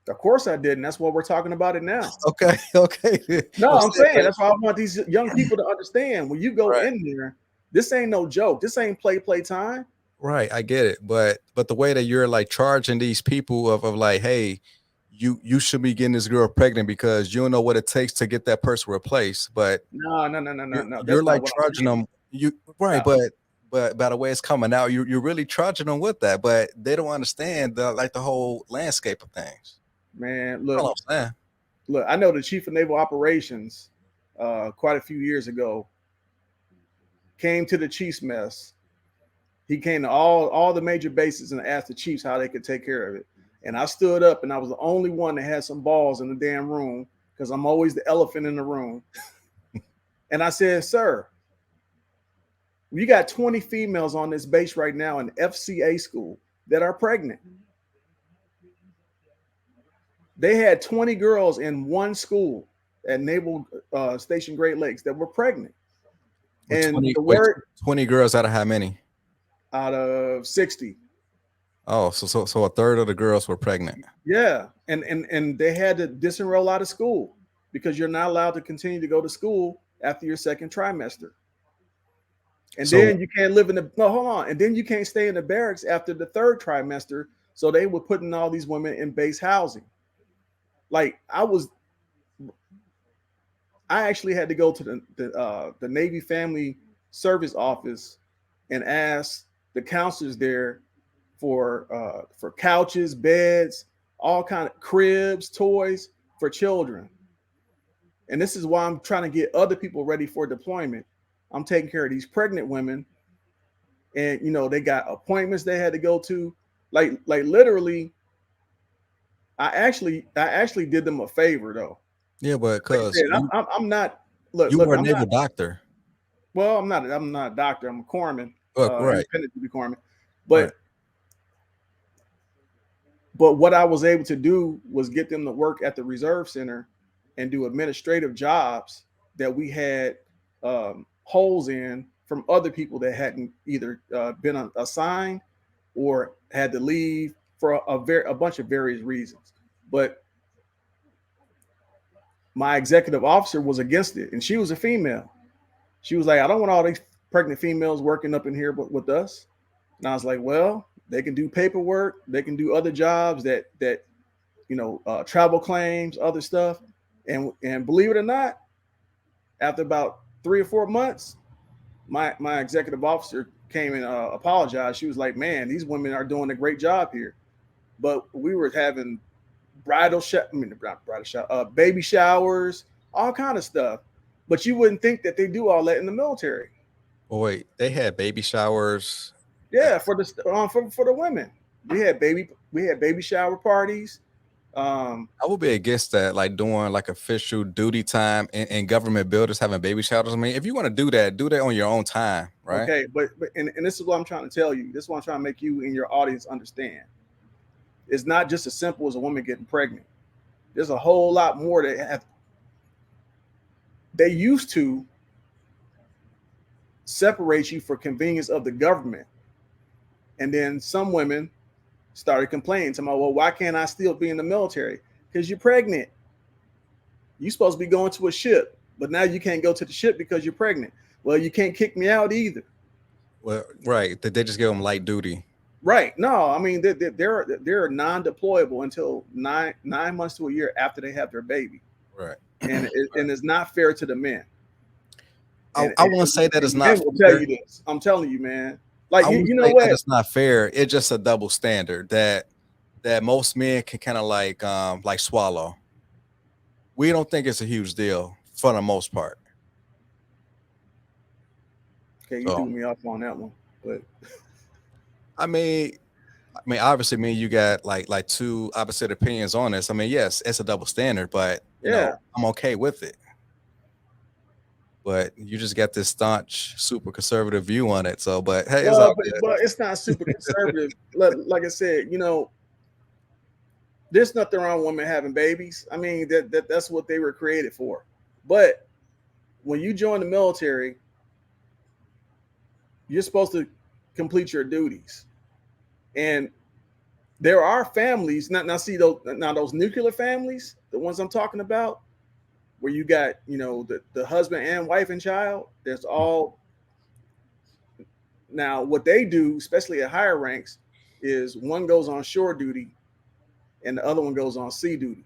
Of course I did, and that's why we're talking about it now.
Okay, okay.
No,
I'm
I'm
saying,
saying
like,
that's why I want these young people to understand. When you go
right,
in there, this ain't no joke. This ain't play time.
right. I get it, but the way that you're like charging these people of like, hey, you should be getting this girl pregnant because you don't know what it takes to get that person replaced. But
No, no, no, no, no, no.
you're
That's not
like
what I'm
charging
saying.
them. You right,
No,
but by the way it's coming out, you're really charging them with that. But they don't understand the whole landscape of things.
man.
That's all I'm saying.
Look. I know the chief of naval operations, quite a few years ago, came to the chief's mess. He came to all the major bases and asked the chiefs how they could take care of it. And I stood up and I was the only one that had some balls in the damn room because I'm always the elephant in the room. And I said, sir, we got 20 females on this base right now in FCA school that are pregnant. They had 20 girls in one school at Naval Station Great Lakes that were pregnant.
With
And
20
the
wait,
word
20 girls out of how many?
out of 60.
Oh, so a third of the girls were pregnant.
Yeah. And they had to disenroll out of school because you're not allowed to continue to go to school after your second trimester. And
So
then you can't live in the no, hold on. And then you can't stay in the barracks after the third trimester. So they were putting all these women in base housing. Like I actually had to go to the Navy Family Service Office and ask the counselors there for couches, beds, all kind of cribs, toys for children. And this is why I'm trying to get other people ready for deployment. I'm taking care of these pregnant women, and they got appointments they had to go to. Like literally, I actually did them a favor though.
yeah, but
Like I
cause
said, I'm not
you
look
are a
I'm not
naval doctor.
well I'm not a doctor. I'm a corpsman,
Look, right,
independent duty corpsman.
right.
But what I was able to do was get them to work at the reserve center and do administrative jobs that we had holes in from other people that hadn't either been assigned or had to leave for a bunch of various reasons. But my executive officer was against it, and she was a female. She was like, I don't want all these pregnant females working up in here with us. And I was like, well, they can do paperwork, they can do other jobs that travel claims, other stuff. And believe it or not, after about 3 or 4 months, my executive officer came and apologized. She was like, man, these women are doing a great job here. But we were having baby showers, all kind of stuff. But you wouldn't think that they do all that in the military.
Oh, wait, they had baby showers.
Yeah, for the women, we had baby shower parties.
I would be against that, like doing like official duty time in government buildings having baby showers. I mean, if you want to do that on your own time, right?
Okay, but and this is what I'm trying to tell you. This is what I'm trying to make you and your audience understand. It's not just as simple as a woman getting pregnant. There's a whole lot more that have. They used to separate you for convenience of the government, and then some women started complaining to me, well, why can't I still be in the military? Because you're pregnant. You're supposed to be going to a ship, but now you can't go to the ship because you're pregnant. Well, you can't kick me out either.
Well, right. They just give them light duty.
Right. No, I mean they're non-deployable until nine months to a year after they have their baby.
Right.
And and it's not fair to the men.
I won't say that it's not.
Will tell you this. I'm telling you, man. Like you know what?
It's not fair. It's just a double standard that most men can kind of like swallow. We don't think it's a huge deal for the most part.
Okay, you threw me off on that one, but
I mean, obviously, me and you got like two opposite opinions on this. I mean, yes, it's a double standard, but you know, I'm okay with it. But you just got this staunch, super conservative view on it. So, but hey,
but it's not super conservative. Like I said, there's nothing wrong with women having babies. I mean, that's what they were created for. But when you join the military, you're supposed to complete your duties. And there are families, those nuclear families, the ones I'm talking about, where you got, the husband and wife and child, there's all. Now, what they do, especially at higher ranks, is one goes on shore duty and the other one goes on sea duty.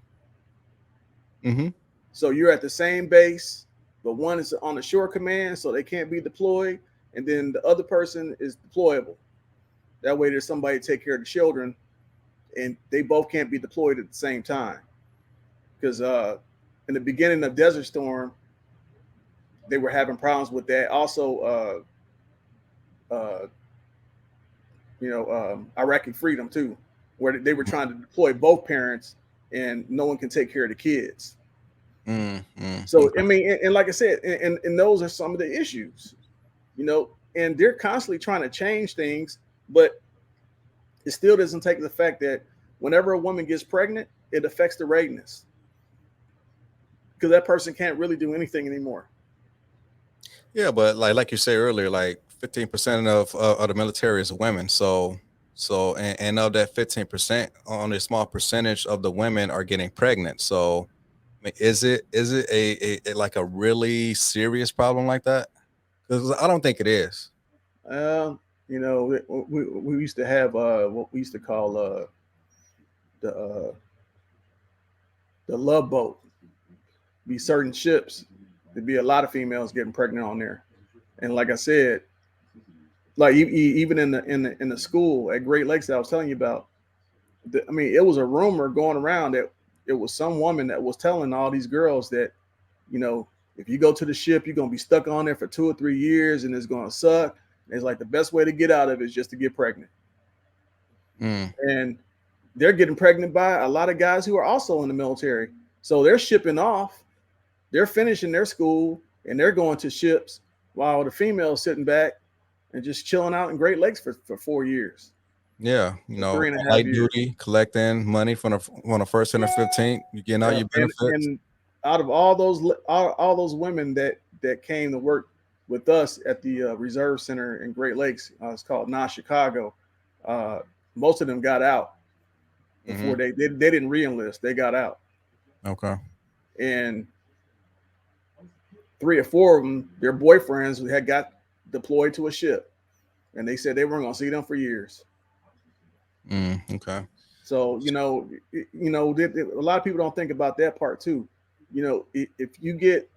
Mm-hmm.
So you're at the same base, but one is on the shore command, so they can't be deployed. And then the other person is deployable. That way there's somebody to take care of the children, and they both can't be deployed at the same time. Because in the beginning of Desert Storm, they were having problems with that. Also, Iraqi Freedom too, where they were trying to deploy both parents, and no one can take care of the kids. So I mean, and like I said, and those are some of the issues, and they're constantly trying to change things, but it still doesn't take the fact that whenever a woman gets pregnant, it affects the readiness, because that person can't really do anything anymore.
Yeah, but like you said earlier, like 15% of the military is women. So and of that 15%, only a small percentage of the women are getting pregnant. So I mean, is it a like a really serious problem like that? Because I don't think it is.
We used to have what we used to call the love boat. Be certain ships. There'd be a lot of females getting pregnant on there, and like I said, like even in the school at Great Lakes that I was telling you about, I mean, it was a rumor going around that it was some woman that was telling all these girls that, if you go to the ship, you're gonna be stuck on there for 2 or 3 years, and it's gonna suck. And it's like the best way to get out of it is just to get pregnant. And they're getting pregnant by a lot of guys who are also in the military. So they're shipping off, they're finishing their school, and they're going to ships while the female's sitting back and just chilling out in Great Lakes for 4 years.
Yeah, 3.5 duty, collecting money from the first and the 15th. You getting all your benefits.
And out of all those women that came to work with us at the Reserve Center in Great Lakes, it's called Non Chicago. Most of them got out, before
Mm-hmm.
they didn't re-enlist. They got out,
Okay.
and 3 or 4 of them, their boyfriends had got deployed to a ship, and they said they weren't going to see them for years.
Okay.
So a lot of people don't think about that part too. If you get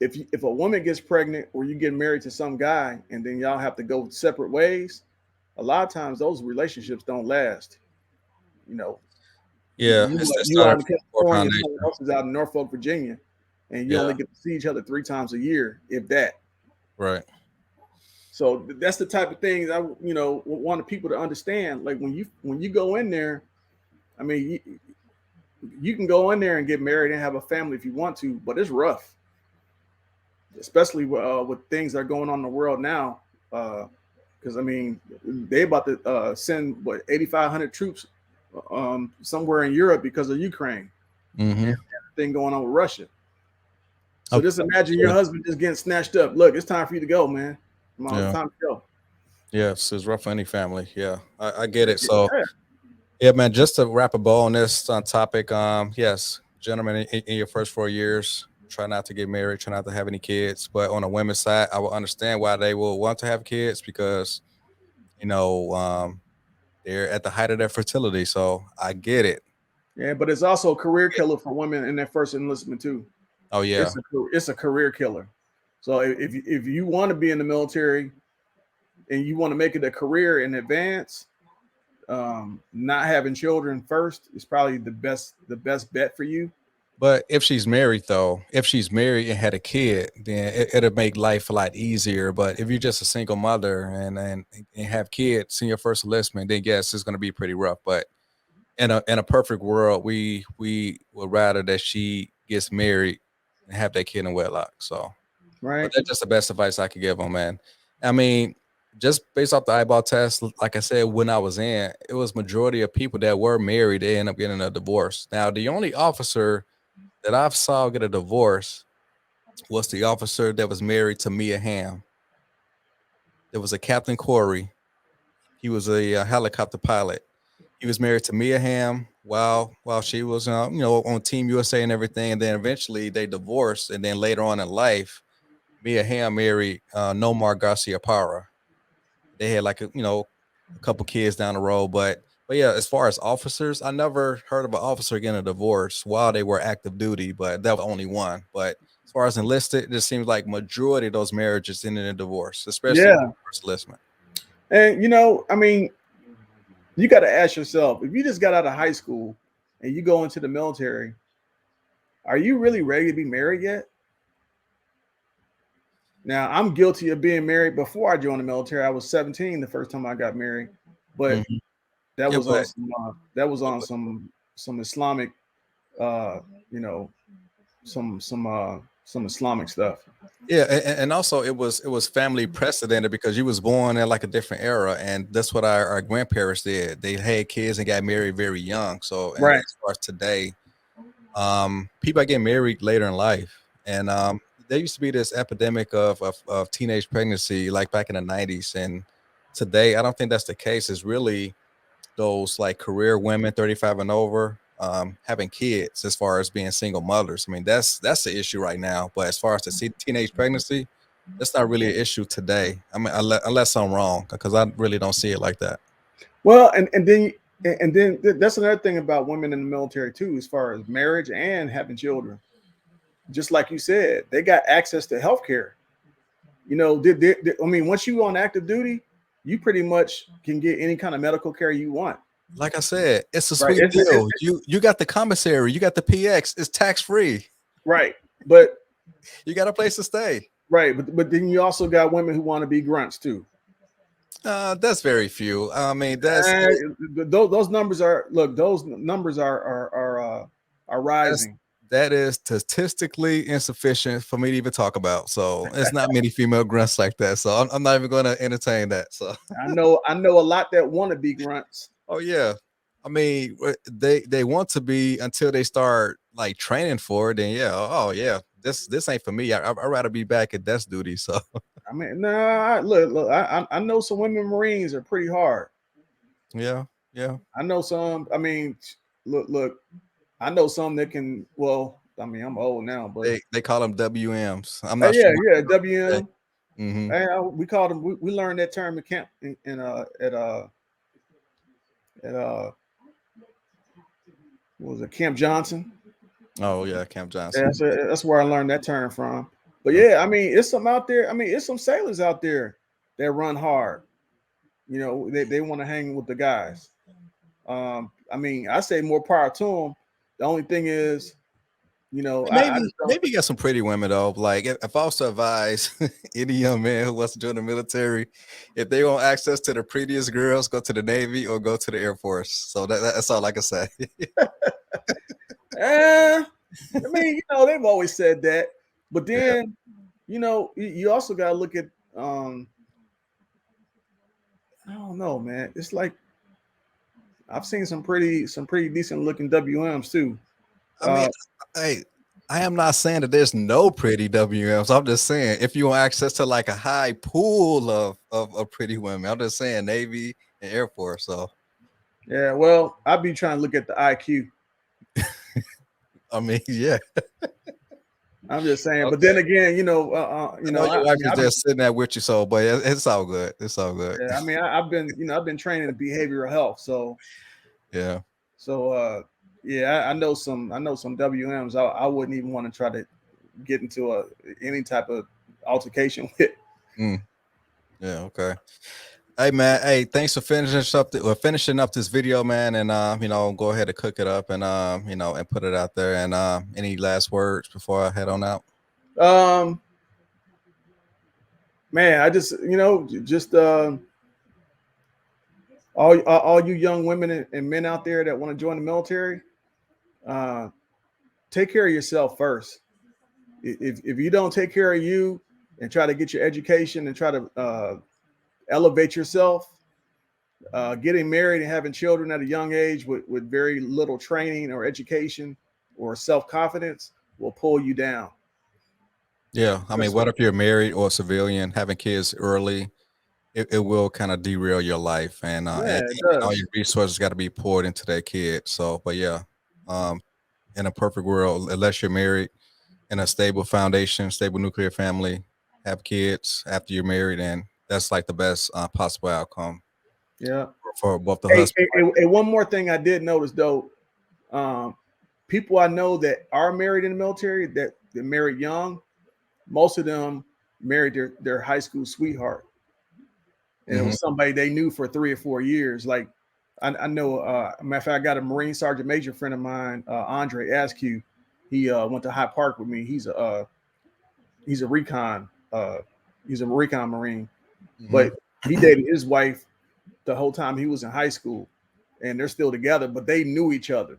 if a woman gets pregnant or you get married to some guy and then y'all have to go separate ways, a lot of times those relationships don't last. You know,
Yeah, it's
you
not a
out in
poor
California,
foundation.
someone else is out in Norfolk, Virginia, and you
Yeah.
only get to see each other 3 times a year, if that.
Right.
So that's the type of things I want people to understand. Like when you go in there, I mean, you can go in there and get married and have a family if you want to, but it's rough, especially with things that are going on in the world now. Because I mean, they about to send 8,500 troops somewhere in Europe because of Ukraine and
Mm-hmm.
thing going on with Russia. So
Okay.
just imagine your husband just getting snatched up. Look, it's time for you to go, man. Come on, it's
Yeah.
time to go.
Yes, it's rough for any family. Yeah, I get it. So,
Yeah.
yeah, man, just to wrap a bow on this topic, yes, gentlemen, in your first 4 years, try not to get married, try not to have any kids. But on the women's side, I will understand why they will want to have kids because, you know, they're at the height of their fertility. So I get it.
Yeah, but it's also a career killer for women in their first enlistment too.
Oh, yeah.
It's a career killer. So if you want to be in the military and you want to make it a career in advance, not having children first is probably the best bet for you.
But if she's married, though, if she's married and had a kid, then it'll make life a lot easier. But if you're just a single mother and have kids in your first enlistment, then yes, it's going to be pretty rough. But in a perfect world, we would rather that she gets married and have that kid in wedlock. So, but
Right?
that's just the best advice I could give them, man. I mean, just based off the eyeball test, like I said, when I was in, it was majority of people that were married, they end up getting a divorce. Now, the only officer that I've saw get a divorce was the officer that was married to Mia Hamm. There was a Captain Corey. He was a, helicopter pilot. He was married to Mia Hamm while she was, on Team USA and everything. And then eventually they divorced. And then later on in life, Mia Hamm married Nomar Garcia Parra. They had like a couple kids down the road, but yeah, as far as officers, I never heard of an officer getting a divorce while they were active duty, but that was only one. But as far as enlisted, it just seems like majority of those marriages ended in divorce, especially
Yeah.
first enlistment.
And I mean, you got to ask yourself, if you just got out of high school and you go into the military, are you really ready to be married yet? Now, I'm guilty of being married before I joined the military. I was 17 the first time I got married, but
Mhm.
that
Yeah,
was on some Islamic, uh, you know, some Islamic stuff.
yeah, and also it was family precedented because you was born in like a different era, and that's what our grandparents did. They had kids and got married very young. So, and
Right.
as far as today, people are getting married later in life, and there used to be this epidemic of teenage pregnancy like back in the 90s, and today I don't think that's the case. It's really those like career women 35 and over having kids as far as being single mothers. I mean, that's the issue right now. But as far as the teenage pregnancy, that's not really an issue today. I mean, unless I'm wrong, because I really don't see it like that.
Well, and then that's another thing about women in the military too, as far as marriage and having children. Just like you said, they got access to health care. I mean, once you on active duty, you pretty much can get any kind of medical care you want.
Like I said, it's a
Right.
sweet deal. You got the commissary, you got the PX, it's tax free.
Right. But
You got a place to stay.
right. But then you also got women who want to be grunts too.
That's very few. I mean, that's
Those numbers are look. Those numbers are
that's
rising.
that is statistically insufficient for me to even talk about. So it's not many female grunts like that. So I'm not even going to entertain that. So
I know a lot that want to be grunts.
oh yeah, I mean they want to be until they start like training for it. Then yeah, oh yeah, this ain't for me. I'd rather be back at desk duty. So
I mean, nah. Look. I know some women Marines are pretty hard.
yeah. Yeah.
I know some. I mean, look. I know some that can. Well, I mean, I'm old now, but
They call them WMs. I'm not
yeah,
sure.
yeah, WM.
Mm-hmm.
We called them. We learned that term in camp at what was it, Camp Johnson.
Oh yeah, Camp
Yeah,
Johnson.
that's where I learned that term from. But
Okay.
yeah, I mean, it's some out there. I mean, it's some sailors out there that run hard. You know, they want to hang with the guys. I mean, I say more power to them. The only thing is, I
Maybe
just don't.
maybe you got some pretty women though. Like if I was to advise any young man who wants to join the military, if they want access to the prettiest girls, go to the Navy or go to the Air Force. So that's all I can say.
I mean, they've always said that, but
Yeah.
then, you also got to look at. I don't know, man. It's like I've seen some pretty decent looking WMs too.
I mean, hey, I am not saying that there's no pretty WMs. I'm just saying if you want access to like a high pool of pretty women, I'm just saying Navy and Air Force. So
Yeah, well, I'd be trying to look at the IQ.
I mean, yeah.
I'm just saying, but
Okay.
then again,
I know your
I
wife
mean,
is just sitting there with you, so but it's all good. It's all good.
yeah, I mean, I've been training in behavioral health,
Yeah.
yeah, I know some WMs. I wouldn't even want to try to get into any type of altercation with.
Mm, yeah. Okay. Hey man. Hey, thanks for finishing up this video, man. And go ahead and cook it up and and put it out there. And any last words before I head on out?
Um, Man, I just all you young women and men out there that want to join the military, uh, take care of yourself first. If you don't take care of you and try to get your education and try to elevate yourself, getting married and having children at a young age with very little training or education or self confidence will pull you down.
Yeah. I mean,
That's what.
what if you're married or a civilian, having kids early? It will kind of derail your life,
Yeah,
and
it
all your
does.
resources got to be poured into that kid. So, but yeah, um, in a perfect world, unless you're married in a stable foundation, stable nuclear family, have kids after you're married, and that's like the best possible outcome
Yeah.
for both the
Hey,
husband.
hey, hey, hey, one more thing I did notice though, um, people I know that are married in the military that married young, most of them married their high school sweetheart, and it
Hmm.
was somebody they knew for 3 or 4 years. Like I know, matter of fact, I got a Marine Sergeant Major friend of mine, Andre Askew. He went to High Park with me. He's a recon. He's a recon Marine,
Hmm.
but he dated his wife the whole time he was in high school, and they're still together. But they knew each other.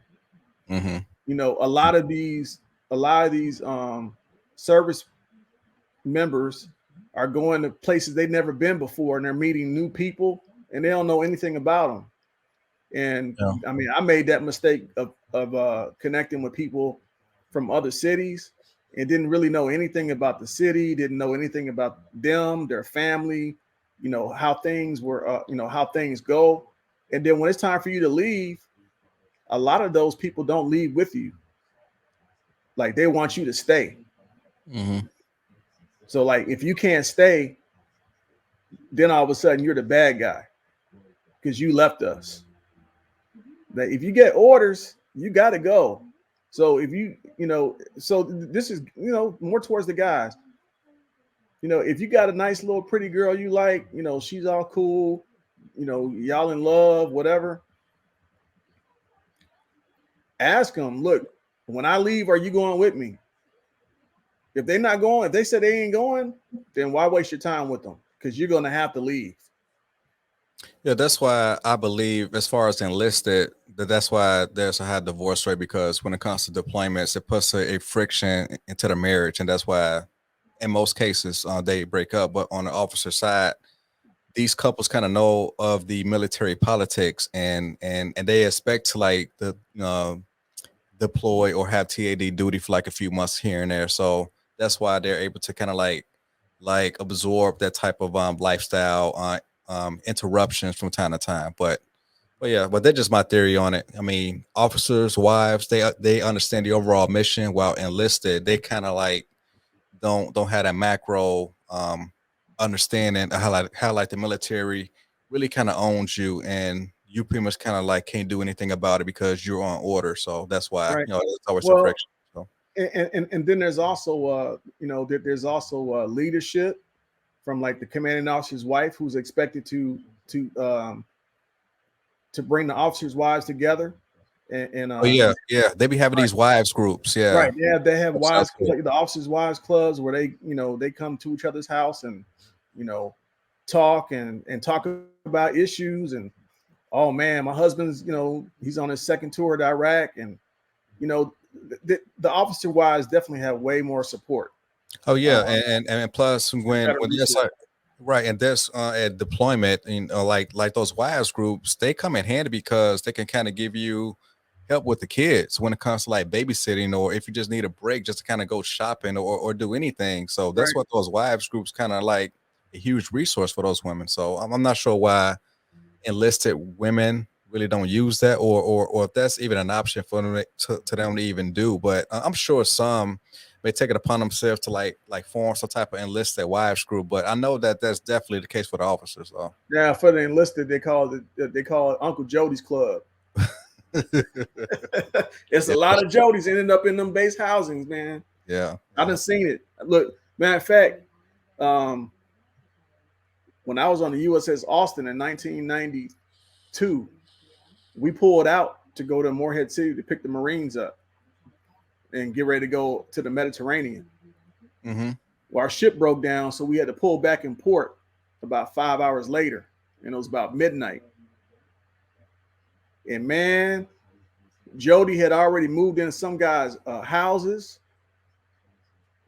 Hmm.
A lot of these service members are going to places they've never been before, and they're meeting new people, and they don't know anything about them. And
Yeah.
I mean, I made that mistake of connecting with people from other cities and didn't really know anything about the city, didn't know anything about them, their family, how things were, how things go. And then when it's time for you to leave, a lot of those people don't leave with you. Like they want you to stay.
Hmm.
So like if you can't stay, then all of a sudden you're the bad guy because you left us. That if you get orders, you got to go. So if so this is more towards the guys. If you got a nice little pretty girl you like, she's all cool, y'all in love, whatever. Ask them, look, when I leave, are you going with me? If they're not going, if they said they ain't going, then why waste your time with them? Because you're gonna have to leave.
Yeah, that's why I believe, as far as enlisted, that's why there's a high divorce rate because when it comes to deployments, it puts a friction into the marriage, and that's why, in most cases, they break up. But on the officer side, these couples kind of know of the military politics, and they expect to like the deploy or have TAD duty for like a few months here and there. So that's why they're able to kind of like absorb that type of lifestyle interruptions from time to time. But Well, yeah, but that's just my theory on it. I mean, officers, wives, they understand the overall mission, while enlisted, they kind of like don't have that macro understanding of how like the military really kind of owns you, and you pretty much kind of like can't do anything about it because you're on order. So that's why
Right.
it's always some
Well,
friction. So
and then there's also there's also leadership from like the commanding officer's wife who's expected to to bring the officers' wives together
oh yeah,
and
yeah, they be having
right,
these wives groups. Yeah,
right. They have
that sounds
wives,
good.
like the officers' wives clubs where they come to each other's house and you know talk and talk about issues and oh man, my husband's he's on his second tour to Iraq and you know the officer wives definitely have way more support.
Oh yeah,
Um,
and plus
better
when there's
resources.
like right, and there's at deployment, and like those wives groups, they come in handy because they can kind of give you help with the kids when it comes to like babysitting, or if you just need a break just to kind of go shopping or do anything. So that's
Right.
what those wives groups kind of like a huge resource for those women. So I'm not sure why enlisted women really don't use that, or if that's even an option for them to them to even do. But I'm sure some may take it upon themselves to like form some type of enlisted wives group. But I know that that's definitely the case for the officers, though.
Now for the enlisted, they call it Uncle Jody's Club. It's a
Yeah,
lot of Jodys ending up in them base housings, man.
yeah,
I
yeah.
done seen it. Look, matter of fact, um, when I was on the USS Austin in 1992, we pulled out to go to Morehead City to pick the Marines up and get ready to go to the Mediterranean.
Hmm.
Well, our ship broke down, so we had to pull back in port about 5 hours later, and it was about midnight. And man, Jody had already moved in some guys' houses.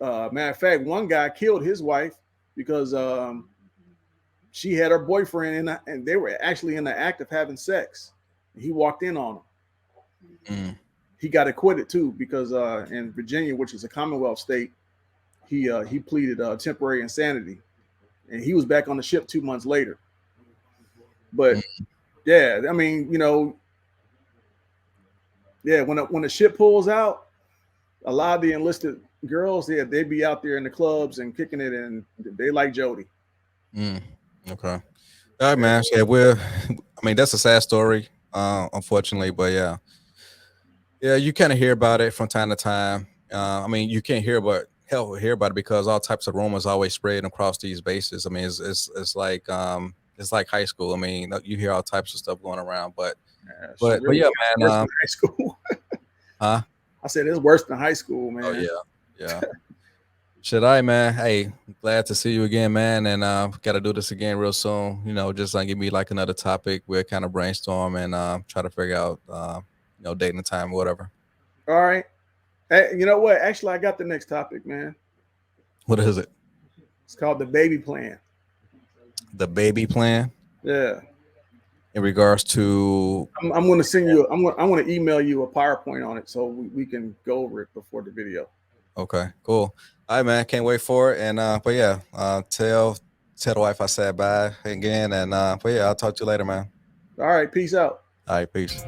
Matter of fact, one guy killed his wife because she had her boyfriend and they were actually in the act of having sex. He walked in on them.
Mm.
He got acquitted too because in Virginia, which is a Commonwealth state, he pleaded temporary insanity, and he was back on the ship 2 months later. But
Mm.
yeah, I mean, yeah, when the ship pulls out, a lot of the enlisted girls, yeah, they'd be out there in the clubs and kicking it, and they like Jody.
Mm. Okay. All right,
Yeah,
man. Yeah, we're. I mean, that's a sad story, unfortunately, but yeah, yeah, you kind of hear about it from time to time. I mean, you can't hear about it because all types of rumors always spread across these bases. I mean, it's like high school. I mean, you hear all types of stuff going around, but
yeah, shit,
but
really
yeah, man.
worse than high school.
Huh?
I said it's worse than high school,
Oh
man.
yeah, yeah. Should I, man? Hey, glad to see you again, man. And got to do this again real soon. Just give me like another topic. We'll kind of brainstorm and try to figure out, date and time or whatever.
All right. Hey, you know what? Actually, I got the next topic, man.
What is it?
It's called the baby plan.
The baby plan
Yeah.
in regards to.
I'm going to send you. I'm going to email you a PowerPoint on it so we can go over it before the video.
Okay, cool. All right, man. Can't wait for it. And but yeah, tell the wife I said bye again. And but yeah, I'll talk to you later, man.
All right. Peace out.
All right, peace.